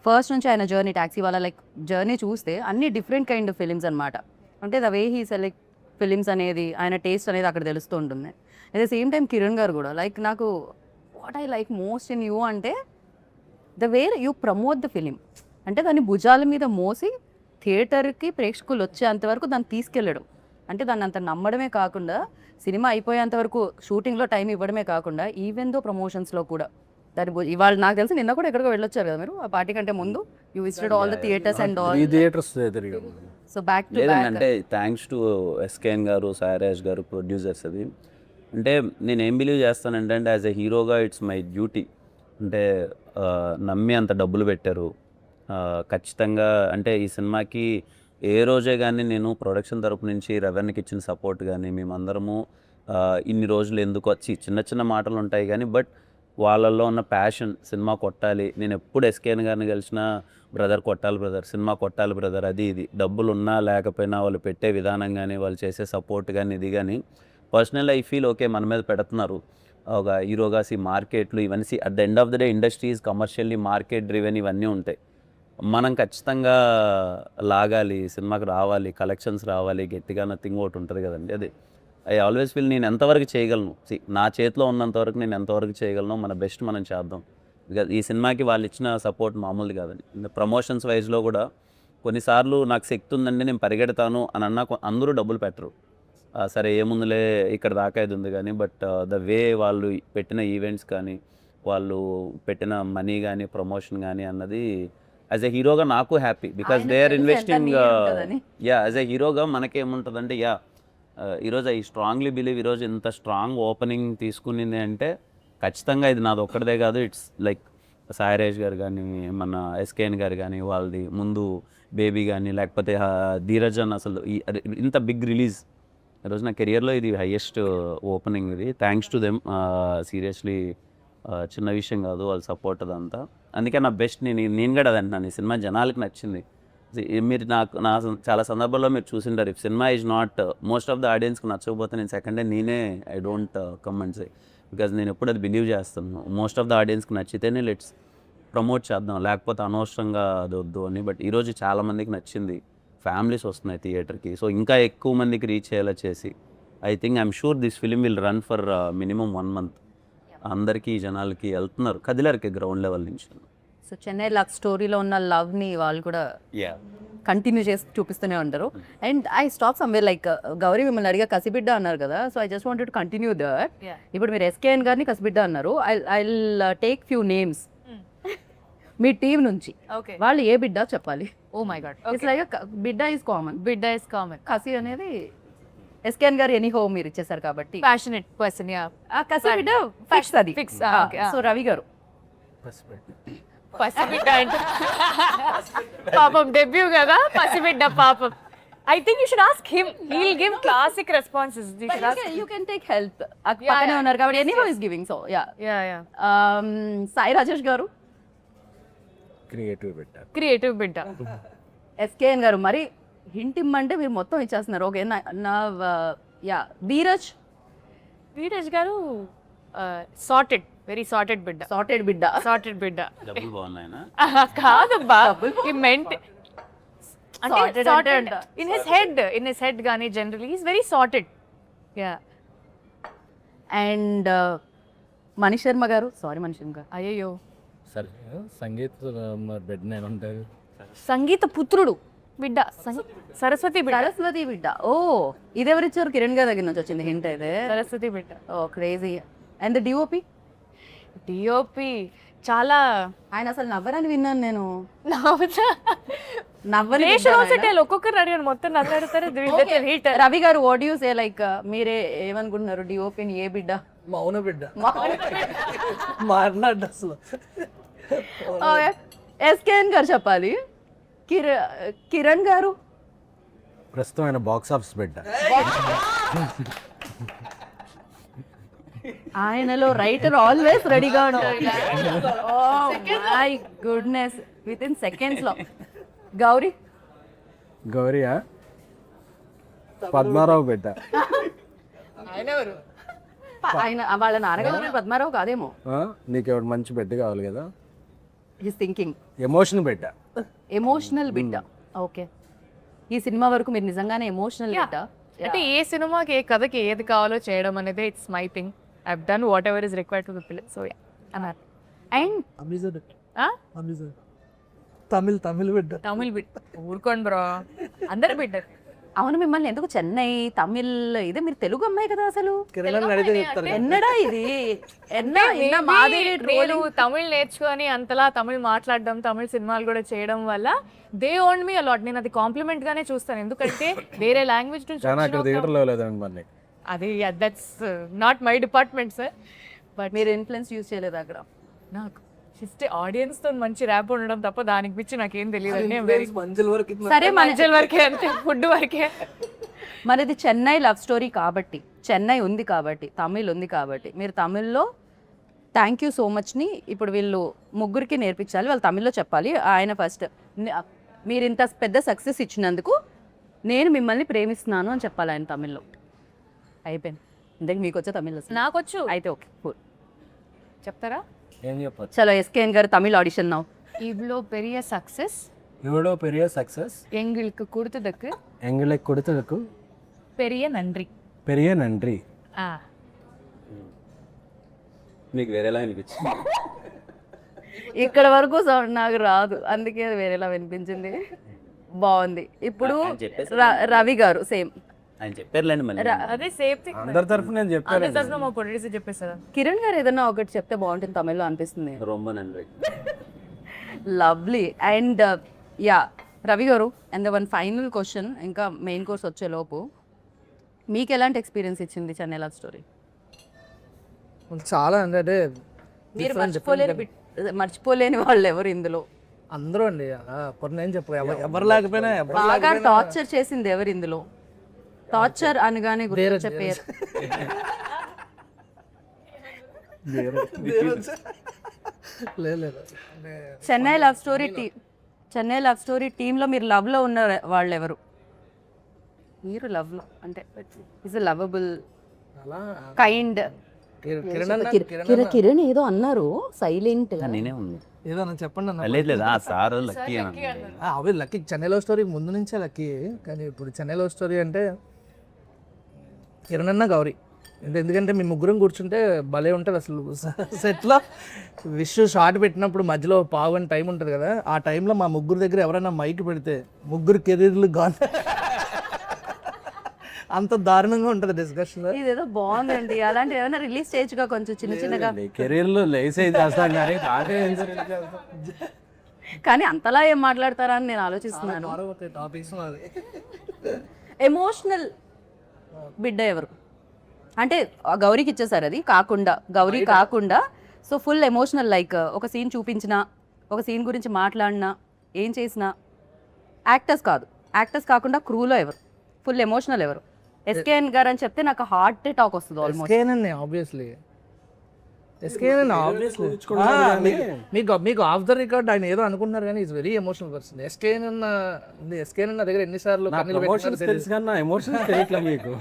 ఫస్ట్ నుంచి ఆయన జర్నీ, ట్యాక్సీ వాళ్ళ లైక్ జర్నీ చూస్తే అన్ని డిఫరెంట్ కైండ్ ఆఫ్ ఫిలిమ్స్ అనమాట. అంటే the way he select films అనేది, ఆయన టేస్ట్ అనేది అక్కడ తెలుస్తూ ఉంటుంది. At the same time Kiran garu కూడా లైక్ నాకు what I like most in you అంటే the way you promote the film. అంటే దాన్ని భుజాల మీద మోసి థియేటర్కి ప్రేక్షకులు వచ్చేంతవరకు దాన్ని తీసుకెళ్ళడం. అంటే దాన్ని అంత నమ్మడమే కాకుండా సినిమా అయిపోయేంత వరకు షూటింగ్లో టైం ఇవ్వడమే కాకుండా ఈవెన్ దో ప్రమోషన్స్లో కూడా దాని ఇవాళ నాకు తెలిసి నిన్న కూడా ఎక్కడికో వెళ్ళొచ్చారు కదా మీరు ఆ పార్టీ కంటే ముందు. You visited all the theatres and all. 3 theatres తిరిగాము. సో బ్యాక్ టు లేదండి, అంటే థ్యాంక్స్ టు ఎస్కేఎన్ గారు, సాయిరాజ్ గారు, ప్రొడ్యూసర్స్. అది అంటే నేను ఏం బిలీవ్ చేస్తానంటే యాజ్ ఎ హీరోగా ఇట్స్ మై డ్యూటీ. అంటే నమ్మి అంత డబ్బులు పెట్టారు ఖచ్చితంగా. అంటే ఈ సినిమాకి ఏ రోజే కానీ నేను ప్రొడక్షన్ తరపు నుంచి రెవెన్యూకి ఇచ్చిన సపోర్ట్ కానీ, మేమందరము ఇన్ని రోజులు ఎందుకు వచ్చి చిన్న చిన్న మాటలు ఉంటాయి కానీ బట్ వాళ్ళల్లో ఉన్న ప్యాషన్ సినిమా కొట్టాలి. నేను ఎప్పుడు ఎస్కేఎన్ గారిని కలిసినా బ్రదర్ కొట్టాలి బ్రదర్, సినిమా కొట్టాలి బ్రదర్, అది ఇది డబ్బులు ఉన్నా లేకపోయినా వాళ్ళు పెట్టే విధానం కానీ వాళ్ళు చేసే సపోర్ట్ కానీ ఇది కానీ పర్సనల్ ఐ ఫీల్ ఓకే మన మీద పెడుతున్నారు ఒక హీరోగా. మార్కెట్లు ఇవన్నీ at the end of the day industries commercially market driven ఇవన్నీ ఉంటాయి. మనం ఖచ్చితంగా లాగాలి, సినిమాకి రావాలి, కలెక్షన్స్ రావాలి, గట్టిగా నథింగ్ ఒకటి ఉంటుంది కదండి. అది ఐ ఆల్వేస్ ఫీల్ నేను ఎంతవరకు చేయగలను, నా చేతిలో ఉన్నంతవరకు నేను ఎంతవరకు చేయగలను మన బెస్ట్ మనం చేద్దాం. బికాజ్ ఈ సినిమాకి వాళ్ళు ఇచ్చిన సపోర్ట్ మామూలుది కాదండి. ప్రమోషన్స్ వైజ్లో కూడా కొన్నిసార్లు నాకు శక్తి ఉందండి నేను పరిగెడతాను అని అన్నా అందరూ డబ్బులు పెట్టరు. సరే ఏముందులే ఇక్కడ దాకా ఇది ఉంది కానీ బట్ ద వే వాళ్ళు పెట్టిన ఈవెంట్స్ కానీ వాళ్ళు పెట్టిన మనీ కానీ ప్రమోషన్ కానీ అన్నది యాజ్ ఎ హీరోగా నాకు happy. Because they are investing. Yeah as a హీరోగా మనకేముంటుందంటే ఈరోజు ఐ స్ట్రాంగ్లీ బిలీవ్ ఈరోజు ఇంత స్ట్రాంగ్ ఓపెనింగ్ తీసుకునింది అంటే ఖచ్చితంగా ఇది నాది ఒక్కడిదే కాదు. ఇట్స్ లైక్ సాయిరాజ్ గారు కానీ మన ఎస్కేఎన్ గారు కానీ వాళ్ళది ముందు బేబీ కానీ లేకపోతే ధీరజన్ అసలు ఇంత బిగ్ రిలీజ్ ఈరోజు నా కెరియర్లో ఇది హైయెస్ట్ ఓపెనింగ్. ఇది థ్యాంక్స్ టు దెమ్. సీరియస్లీ చిన్న విషయం కాదు వాళ్ళ సపోర్ట్ అదంతా. అందుకే నా బెస్ట్ నేను కూడా అది అంటున్నాను. ఈ సినిమా జనాలకి నచ్చింది. మీరు నా చాలా సందర్భాల్లో మీరు చూసింటారు if cinema is not most of the ఆడియన్స్కి నచ్చకపోతే నేను సెకండ్ డే నేనే I don't comment say. Because నేను ఎప్పుడు అది బిలీవ్ చేస్తాను మోస్ట్ ఆఫ్ ద ఆడియన్స్కి నచ్చితేనే లెట్స్ ప్రమోట్ చేద్దాం, లేకపోతే అనవసరంగా అది వద్దు అని. బట్ ఈరోజు చాలామందికి నచ్చింది. ఫ్యామిలీస్ వస్తున్నాయి థియేటర్కి. సో ఇంకా ఎక్కువ మందికి రీచ్ అయ్యేలా చేసి I'm sure this film will run for minimum 1 month. అందరికీ జనాలకి వెళ్తున్నారు, కదిలారికి గ్రౌండ్ లెవెల్ నుంచి. సో చెన్నై లవ్ స్టోరీలో ఉన్న లవ్ని వాళ్ళు కూడా కంటిన్యూ చేసి చూపిస్తూనే ఉంటారు. And I stop somewhere like Gauri మిమ్మల్ని అడిగా కసిబిడ్డ అన్నారు కదా, so I just wanted to continue that. ఇప్పుడు మీరు ఎస్కేఎన్ గారిని కసిబిడ్డ అన్నారు. I take few names me team నుంచి. ఓకే, వాళ్ళు ఏ బిడ్డ చెప్పాలి. Oh my God, it's like బిడ్డ ఈజ్ కామన్, బిడ్డ ఇస్ కామన్. కసి అనేది ఎస్కేఎన్ గారు ఎనీ హోమ్ మీరు ఇచ్చేసారు కాబట్టి ప్యాషనెట్ పర్సన్, యా. ఆ కసి బిడ్డ ఫిక్స్ అది Fix, okay, సో రవి గారు పసిబిడ్డ అంటే పాపం డెబ్యూ కదా, పసిబిడ్డ పాపం. I think you should ask him, he will give classic responses. You can take help, పక్కనే ఉన్నారు కాబట్టి any home is giving. So yeah, yeah Sai Rajesh గారు క్రియేటివ్ పెట్టారు. క్రియేటివ్ బిడ్డ. ఎస్కేఎన్ గారు మరి హింట్ ఇమ్మంటే మీరు మొత్తం ఇచ్చేస్తున్నారు. ఓకే నా యా ధీరజ్ వీరజ్ గారు సార్టెడ్, వెరీ సార్టెడ్ బిడ్డ. సార్టెడ్ బిడ్డ. సార్టెడ్ బిడ్డ డబ్బులు బాగున్నాయినా? కాదబ్బా, ఈ మెంట్ Sorted అంటే అంట. ఇన్ హిస్ హెడ్ గానీ generally is very sorted. Yeah. And Manish Sharma గారు, సారీ మనీష్ శర్మ గారు, అయ్యో, సరే సంగీత్ బెడ్ నేను ఉంటారు. సంగీత పుత్రుడు బిడ్డ, సరస్వతి బిడ్డ. సరస్వతి బిడ్డ. ఓ ఇది ఎవరిచ్చారు? కిరణ్ గారి దగ్గర నుంచి వచ్చింది హింట్ అయితే. సరస్వతి బిడ్డ. ఓ క్రేజీ. అండ్ డిఓపి డిఓపి చాలా ఆయన అసలు నవ్వరని విన్నాను నేను. నవ్వుతా. నవ్వని ఒక్కొక్కరు అడిగాను, మొత్తం నవ్వాడుతారు. రవి గారు వాట్ యూ సే, లైక్ మీరే ఏమనుకుంటున్నారు డిఓపిని ఏ బిడ్డ? మౌన బిడ్డ మాట్లాడు అసలు. ఎస్కేఎన్ గారు చెప్పాలి. కిరణ్ గారు ప్రస్తుతం ఆయన బాక్స్ ఆఫీస్ బిడ్డ. ఆయనలో రైటర్ ఆల్వేస్ రెడీగా ఉంటారు. Oh my goodness, within seconds లో. గౌరీ గౌరియా పద్మారావు బిడ్డ. ఆయన వాళ్ళ నాన్నగారు పద్మారావు కాదేమో. నీకు ఎవరు మంచి బిడ్డ కావాలి కదా. హిస్ థింకింగ్ ఎమోషన్ బిడ్డ. ఎమోషనల్ బిడ్డ. ఓకే, ఈ సినిమా వరకు మీరు నిజంగానే ఎమోషనల్ బిడ్డ. అంటే ఏ సినిమాకి ఏ కథకి ఏది కావాలో చేయడం అనేది it's my thing. I done what ever is required to the film. So yeah అన్నారు. అండ్ తమిళ్ బిడ్డ. తమిళ్ బిడ్డ ఊరుకోండి బ్రో, అందరు బిడ్డ. అవును, మిమ్మల్ని ఎందుకు చెన్నై తమిళ్, ఇదే మీరు తెలుగు అమ్మాయి కదా అసలు. కిరణ్ అడిగితే చెప్తారు. ఎన్నడా ఇది మాది నేను తమిళ్ నేర్చుకొని అంతలా తమిళ్ మాట్లాడడం, తమిళ్ సినిమాలు కూడా చేయడం వల్ల దే ఓన్ మీ అలాట్. నేను అది కాంప్లిమెంట్ గానే చూస్తాను, ఎందుకంటే వేరే లాంగ్వేజ్ నుంచి కానీ అక్కడ థియేటర్లో లేదండి మరి. అది that's not my department sir. But మీరు ఇన్ఫ్లుయెన్స్ యూజ్ చేయలేదు అక్కడ. నాకు జస్ట్ ఆడియన్స్ తో మంచి ర్యాప్ ఉండడం తప్ప దానికి పిచ్చి నాకేం తెలియదు. మంజుల వరకు సరే మంజల్ వరకే, అంతే, ఫుడ్ వరకే. మనది చెన్నై లవ్ స్టోరీ కాబట్టి, చెన్నై ఉంది కాబట్టి, తమిళ్ ఉంది కాబట్టి, మీరు తమిళ్లో థ్యాంక్ యూ సో మచ్ని ఇప్పుడు వీళ్ళు ముగ్గురికి నేర్పించాలి. వాళ్ళు తమిళ్లో చెప్పాలి. ఆయన ఫస్ట్ మీరు ఇంత పెద్ద సక్సెస్ ఇచ్చినందుకు నేను మిమ్మల్ని ప్రేమిస్తున్నాను అని చెప్పాలి ఆయన తమిళ్లో. అయిపోయింది. ఇంతకు మీకు వచ్చే తమిళ్ నాకొచ్చు, అయితే ఓకే కూల్. చెప్తారా? ఏం చెప్పచ్చు. చలో ఎస్కేఎన్ గారు తమిళ్ ఆడిషన్ నౌ. இவ்வளோ பெரிய சக்ஸஸ் இவ்வளோ பெரிய சக்ஸஸ் எங்களுக்கு கொடுத்ததுக்கு எங்களுக்கு கொடுத்ததுக்கு பெரிய நன்றி. பெரிய நன்றி. మీకు వేరేలా అనిపించింది? ఇక్కడ వరకు సౌండ్ నాకు రాదు, అందుకే అది వేరేలా వినిపించింది. బాగుంది. ఇప్పుడు రవి గారు సేమ్ ఆయన చెప్పారులేండి మళ్ళీ. అదే సేమ్ థింగ్. అందరి తరఫు నేను చెప్పాను. అదే తరఫున మా ప్రొడ్యూసర్ చెప్పేసారా? కిరణ్ గారు ఏదన్నా ఒకటి చెప్తే బాగుంటుంది తమిళ్లో అనిపిస్తుంది. రొమ్మ నండ్రి. లవ్లీ. అండ్ యా రవి గారు, అండ్ వన్ ఫైనల్ క్వశ్చన్, ఇంకా మెయిన్ కోర్స్ వచ్చేలోపు మీకు ఎలాంటి ఎక్స్పీరియన్స్ ఇచ్చింది చెన్నై లవ్ స్టోరీ? చాలా అంటే మీరు మర్చిపోలేని వాళ్ళు ఎవరు ఇందులో? అందరూ అండి. కొన్ని ఏం చెప్పు, ఎవరు లేకపోయినా బాగా టార్చర్ చేసింది ఎవరు ఇందులో? టార్చర్ అనగానే గుర్తు చెప్పారు. లేదు. చెన్నై లవ్ స్టోరీ టీంలో మీరు లవ్లో ఉన్న వాళ్ళు ఎవరు? మీరు లవ్లో అంటే ఇస్ లవబుల్, కైండ్ కిరణ్ అన్న కిరణ్ ఏదో అన్నారు సైలెంట్ నేనే ఉన్నాను ఏదో అన్న చెప్పండి అన్న. లేదు లేదు ఆ సార్ లక్కీ అని అవి లక్కీ చెన్నై లవ్ స్టోరీ ముందు నుంచే లక్కీ, కానీ ఇప్పుడు చెన్నై లవ్ స్టోరీ అంటే కిరణ్ అన్న గౌరీ ఎందుకంటే మీ ముగ్గురం కూర్చుంటే భలే ఉంటుంది అసలు. సెట్లో విష్ షార్ట్ పెట్టినప్పుడు మధ్యలో పావు అని టైం ఉంటుంది కదా, ఆ టైంలో మా ముగ్గురు దగ్గర ఎవరైనా మైక్ పెడితే ముగ్గురు కెరీర్లు గాన్ అంత దారుణంగా ఉంటుంది డిస్కషన్. ఇదేదో బాగుందండి, అలాంటి ఏమైనా రిలీజ్ చేయొచ్చుగా కొంచెం చిన్న చిన్నగా. కెరీర్లో లేసే చేస్తాం కానీ పాటే కానీ అంతలా ఏం మాట్లాడతారా అని నేను ఆలోచిస్తున్నాను. టాపిక్స్ ఎమోషనల్ బిడ్డ ఎవరు అంటే ఆ గౌరీకి ఇచ్చేసారు, అది కాకుండా గౌరీ కాకుండా సో ఫుల్ ఎమోషనల్ లైక్ ఒక సీన్ చూపించినా ఒక సీన్ గురించి మాట్లాడినా ఏం చేసినా యాక్టర్స్ కాదు, యాక్టర్స్ కాకుండా క్రూలో ఎవరు ఫుల్ ఎమోషనల్ ఎవరు? ఎస్కేఎన్ గారు అని చెప్తే నాకు హార్ట్ టాక్ వస్తుంది ఆల్మోస్ట్. ఆబ్వియస్లీ మీకు ఆఫ్ ద రికార్డ్ ఆయన ఏదో అనుకుంటున్నారు కానీ is very emotional person. SKN అన్న దగ్గర ఎన్నిసార్లు తెలుసు కానీ ఎమోషన్స్ తెలియట్లే మీకు.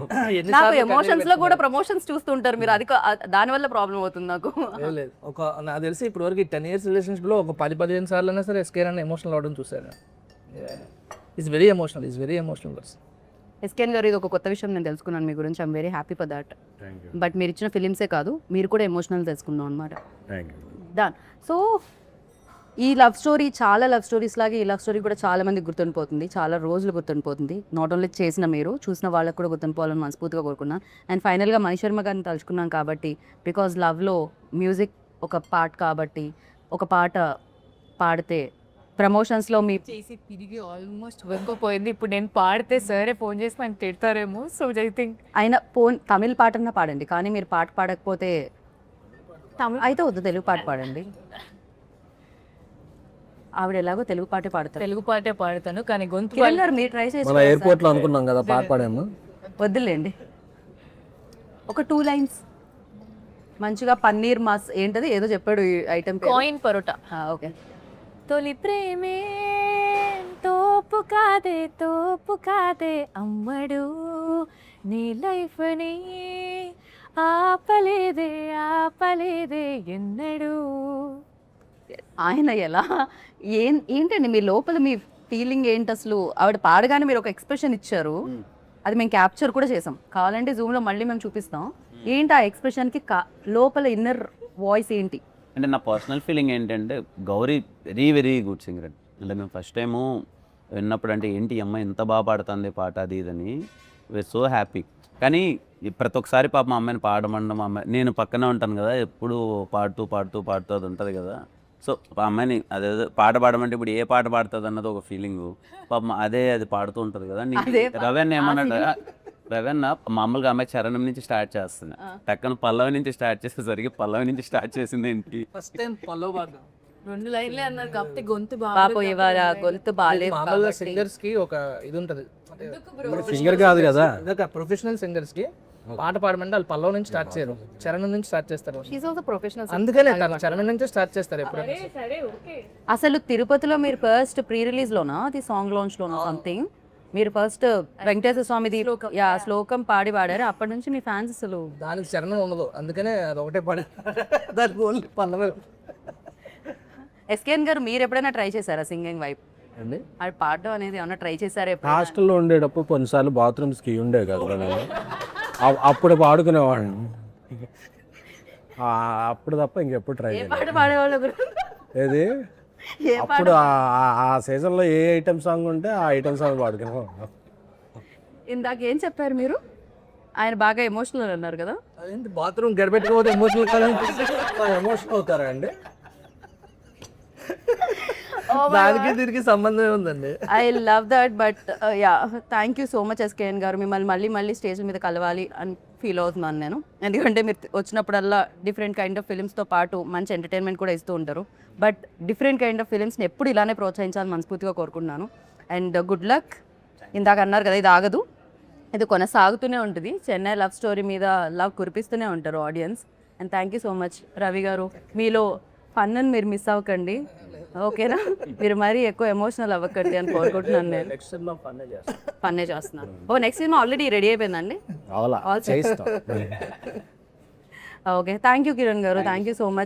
నాకు ఎమోషన్స్ లో కూడా ప్రమోషన్స్ చూస్తుంటారు మీరు, అది దాని వల్ల ప్రాబ్లం అవుతుంది నాకు. లేదు ఒక నాకు తెలిసి ఇప్పుడు వరకు 10 years రిలేషన్షిప్ లో ఒక 10-15 సార్లు అయినా సరే ఎస్కేఎన్ అన్న ఎమోషనల్ అవడం చూసాను. Is very emotional person. SKN గారు ఇది ఒక కొత్త విషయం నేను తెలుసుకున్నాను మీ గురించి. I'm very happy for that. But మీరు ఇచ్చిన ఫిలిమ్సే కాదు మీరు కూడా ఎమోషనల్ తెలుసుకున్నాం అనమాట. దాన్ సో ఈ లవ్ స్టోరీ చాలా లవ్ స్టోరీస్ లాగే ఈ లవ్ స్టోరీ కూడా చాలా మందికి గుర్తుండిపోతుంది, చాలా రోజులు గుర్తుండిపోతుంది. నాట్ ఓన్లీ చేసిన మీరు చూసిన వాళ్ళకు కూడా గుర్తుండిపోవాలని మనస్ఫూర్తిగా కోరుకున్నాను. అండ్ ఫైనల్గా మణిశర్మ గారిని తలుచుకున్నాం కాబట్టి బికాజ్ లవ్లో మ్యూజిక్ ఒక పార్ట్ కాబట్టి ఒక పాట పాడితే ప్రమోషన్స్లో మీ చేసి తిరిగి ఆల్మోస్ట్ వెంకపోయింది. ఇప్పుడు నేను పాడితే సరే ఫోన్ చేసి మనం తిడతారేమో. సో ఐ థింక్ అయినా తమిళ పాటన్నా పాడండి, కానీ మీరు పాట పాడకపోతే అయితే వద్దు తెలుగు పాట పాడండి. ఆవిడ ఎలాగో తెలుగు పాటే పాడతారు. తెలుగు పాటే పాడతాను కానీ గొంతు కిరణ్ గారు మీరు ట్రై చేసి మన ఎయిర్పోర్ట్లో అనుకున్నాం కదా పాట పాడాము. వద్దులేండి, ఒక 2 lines మంచిగా పన్నీర్ మాస్ ఏంటది ఏదో చెప్పాడు ఐటమ్ కాయిన్ పరోటా. ఓకే. తొలి ప్రేమే తోపు కాదే అమ్మడు నీ లైఫ్ని ఆపలేదే ఎన్నడు. ఆయన ఎలా ఏంటండి మీ లోపల మీ ఫీలింగ్ ఏంటి అసలు? ఆవిడ పాడగానే మీరు ఒక ఎక్స్ప్రెషన్ ఇచ్చారు, అది మేము క్యాప్చర్ కూడా చేసాం, కావాలంటే జూమ్లో మళ్ళీ మేము చూపిస్తాం. ఏంటి ఆ ఎక్స్ప్రెషన్కి లోపల ఇన్నర్ వాయిస్ ఏంటి? అంటే నా పర్సనల్ ఫీలింగ్ ఏంటంటే గౌరీ వెరీ గుడ్ సింగర్. అంటే మేము ఫస్ట్ టైము విన్నప్పుడు అంటే ఏంటి అమ్మ ఎంత బాగా పాడుతుంది పాట అది ఇదని వీఆర్ సో హ్యాపీ. కానీ ప్రతి ఒక్కసారి పాప మా అమ్మాయిని పాడమండం, మా అమ్మాయి నేను పక్కనే ఉంటాను కదా ఎప్పుడు పాడుతూ అది ఉంటుంది కదా. సో ఆ అమ్మాయిని అదే పాట పాడమంటే ఇప్పుడు ఏ పాట పాడుతుంది అన్నది ఒక ఫీలింగ్. పాప అది పాడుతూ ఉంటుంది కదా. రవెన్ ఏమన్నాడు, రవెన్న మామూలుగా అమ్మాయి చరణం నుంచి స్టార్ట్ చేస్తున్నా, టక్కన పల్లవి నుంచి స్టార్ట్ చేసేసరికి పల్లవి నుంచి స్టార్ట్ చేసింది ఏంటి ఫస్ట్ టైం పల్లవ్ భాగం 2 లైన్లే అన్నారు కాబట్టి గొంతు పాపం ఇవాళ గొంతు బాగాలేదు. మామూలుగా సింగర్స్ కి ఒక ఇది ఉంటుంది, సింగర్ కాదు కదా, ప్రొఫెషనల్ సింగర్స్ కి పాట పాడమంటే వాళ్ళు పల్లవ్ నుంచి స్టార్ట్ చేయరు, చరణం నుంచి స్టార్ట్ చేస్తారు. She also professional. అందుకనే చరణం నుంచి స్టార్ట్ చేస్తారు ఎప్పుడైనా. అసలు తిరుపతిలో మీరు ఫస్ట్ ప్రీ రిలీజ్ లోనా అది సాంగ్ లాంచ్ లోనా సంథింగ్ మీరు ఫస్ట్ వెంకటేశ్వర స్వామిది శ్లోకం పాడారు, అప్పటి నుంచి మీ ఫ్యాన్స్ అసలు దానికి చరణం ఉండదు, అందుకనే అది ఒకటే పాడే దానికి ఓన్లీ పల్లవి. ఎస్కేఎన్ గారు మీరు ఎప్పుడైనా ట్రై చేశారా సింగింగ్ వైపు? అది పాడడం అనేది ఏమన్నా ట్రై చేశారా? హాస్టల్లో ఉండేటప్పుడు కొన్నిసార్లు బాత్రూమ్స్కి ఉండే కదా నేను అప్పుడు పాడుకునేవాడిని, అప్పుడు తప్ప ఇంకెప్పుడు ట్రై చేయలేదు. పాట పాడేవాళ్ళు ఏది అప్పుడు ఆ సీజన్లో ఏ ఐటమ్ సాంగ్ ఉంటే ఆ ఐటమ్ సాంగ్ పాడుకునేవాడిని. ఇందాక ఏం చెప్పారు మీరు? ఆయన బాగా ఎమోషనల్ అన్నారు కదా. అదేంటి బాత్రూమ్ గడపెట్టుకోకపోతే ఎమోషనల్ కదా, ఎమోషనల్ అవుతారా అండి? దానికి దీనికి సంబంధమే ఉందండి. I love that. But yeah thank you so much SKN గారు. మిమ్మల్ని మళ్ళీ స్టేజ్ మీద కలవాలి అని ఫీల్ అవుతున్నాను నేను, ఎందుకంటే మీరు వచ్చినప్పుడల్లా డిఫరెంట్ కైండ్ ఆఫ్ ఫిలిమ్స్తో పాటు మంచి ఎంటర్టైన్మెంట్ కూడా ఇస్తూ ఉంటారు. బట్ డిఫరెంట్ కైండ్ ఆఫ్ ఫిలిమ్స్ని ఎప్పుడు ఇలానే ప్రోత్సహించాలని మనస్ఫూర్తిగా కోరుకుంటున్నాను. And good luck. ఇందాక అన్నారు కదా ఇది ఆగదు, ఇది కొనసాగుతూనే ఉంటుంది. చెన్నై లవ్ స్టోరీ మీద లవ్ కురిపిస్తూనే ఉంటారు audience. And thank you so much Ravi గారు. మీలో ఫన్ అని మీరు మిస్ అవ్వకండి, ఓకేనా? మీరు మరీ ఎక్కువ ఎమోషనల్ అవ్వకండి అని కోరుకుంటున్నాను. నేను ఫన్నే చేస్తున్నాను. నెక్స్ట్ సినిమా ఆల్రెడీ రెడీ అయిపోయిందండి. ఓకే, థ్యాంక్ యూ కిరణ్ గారు, థ్యాంక్ యూ సో మచ్.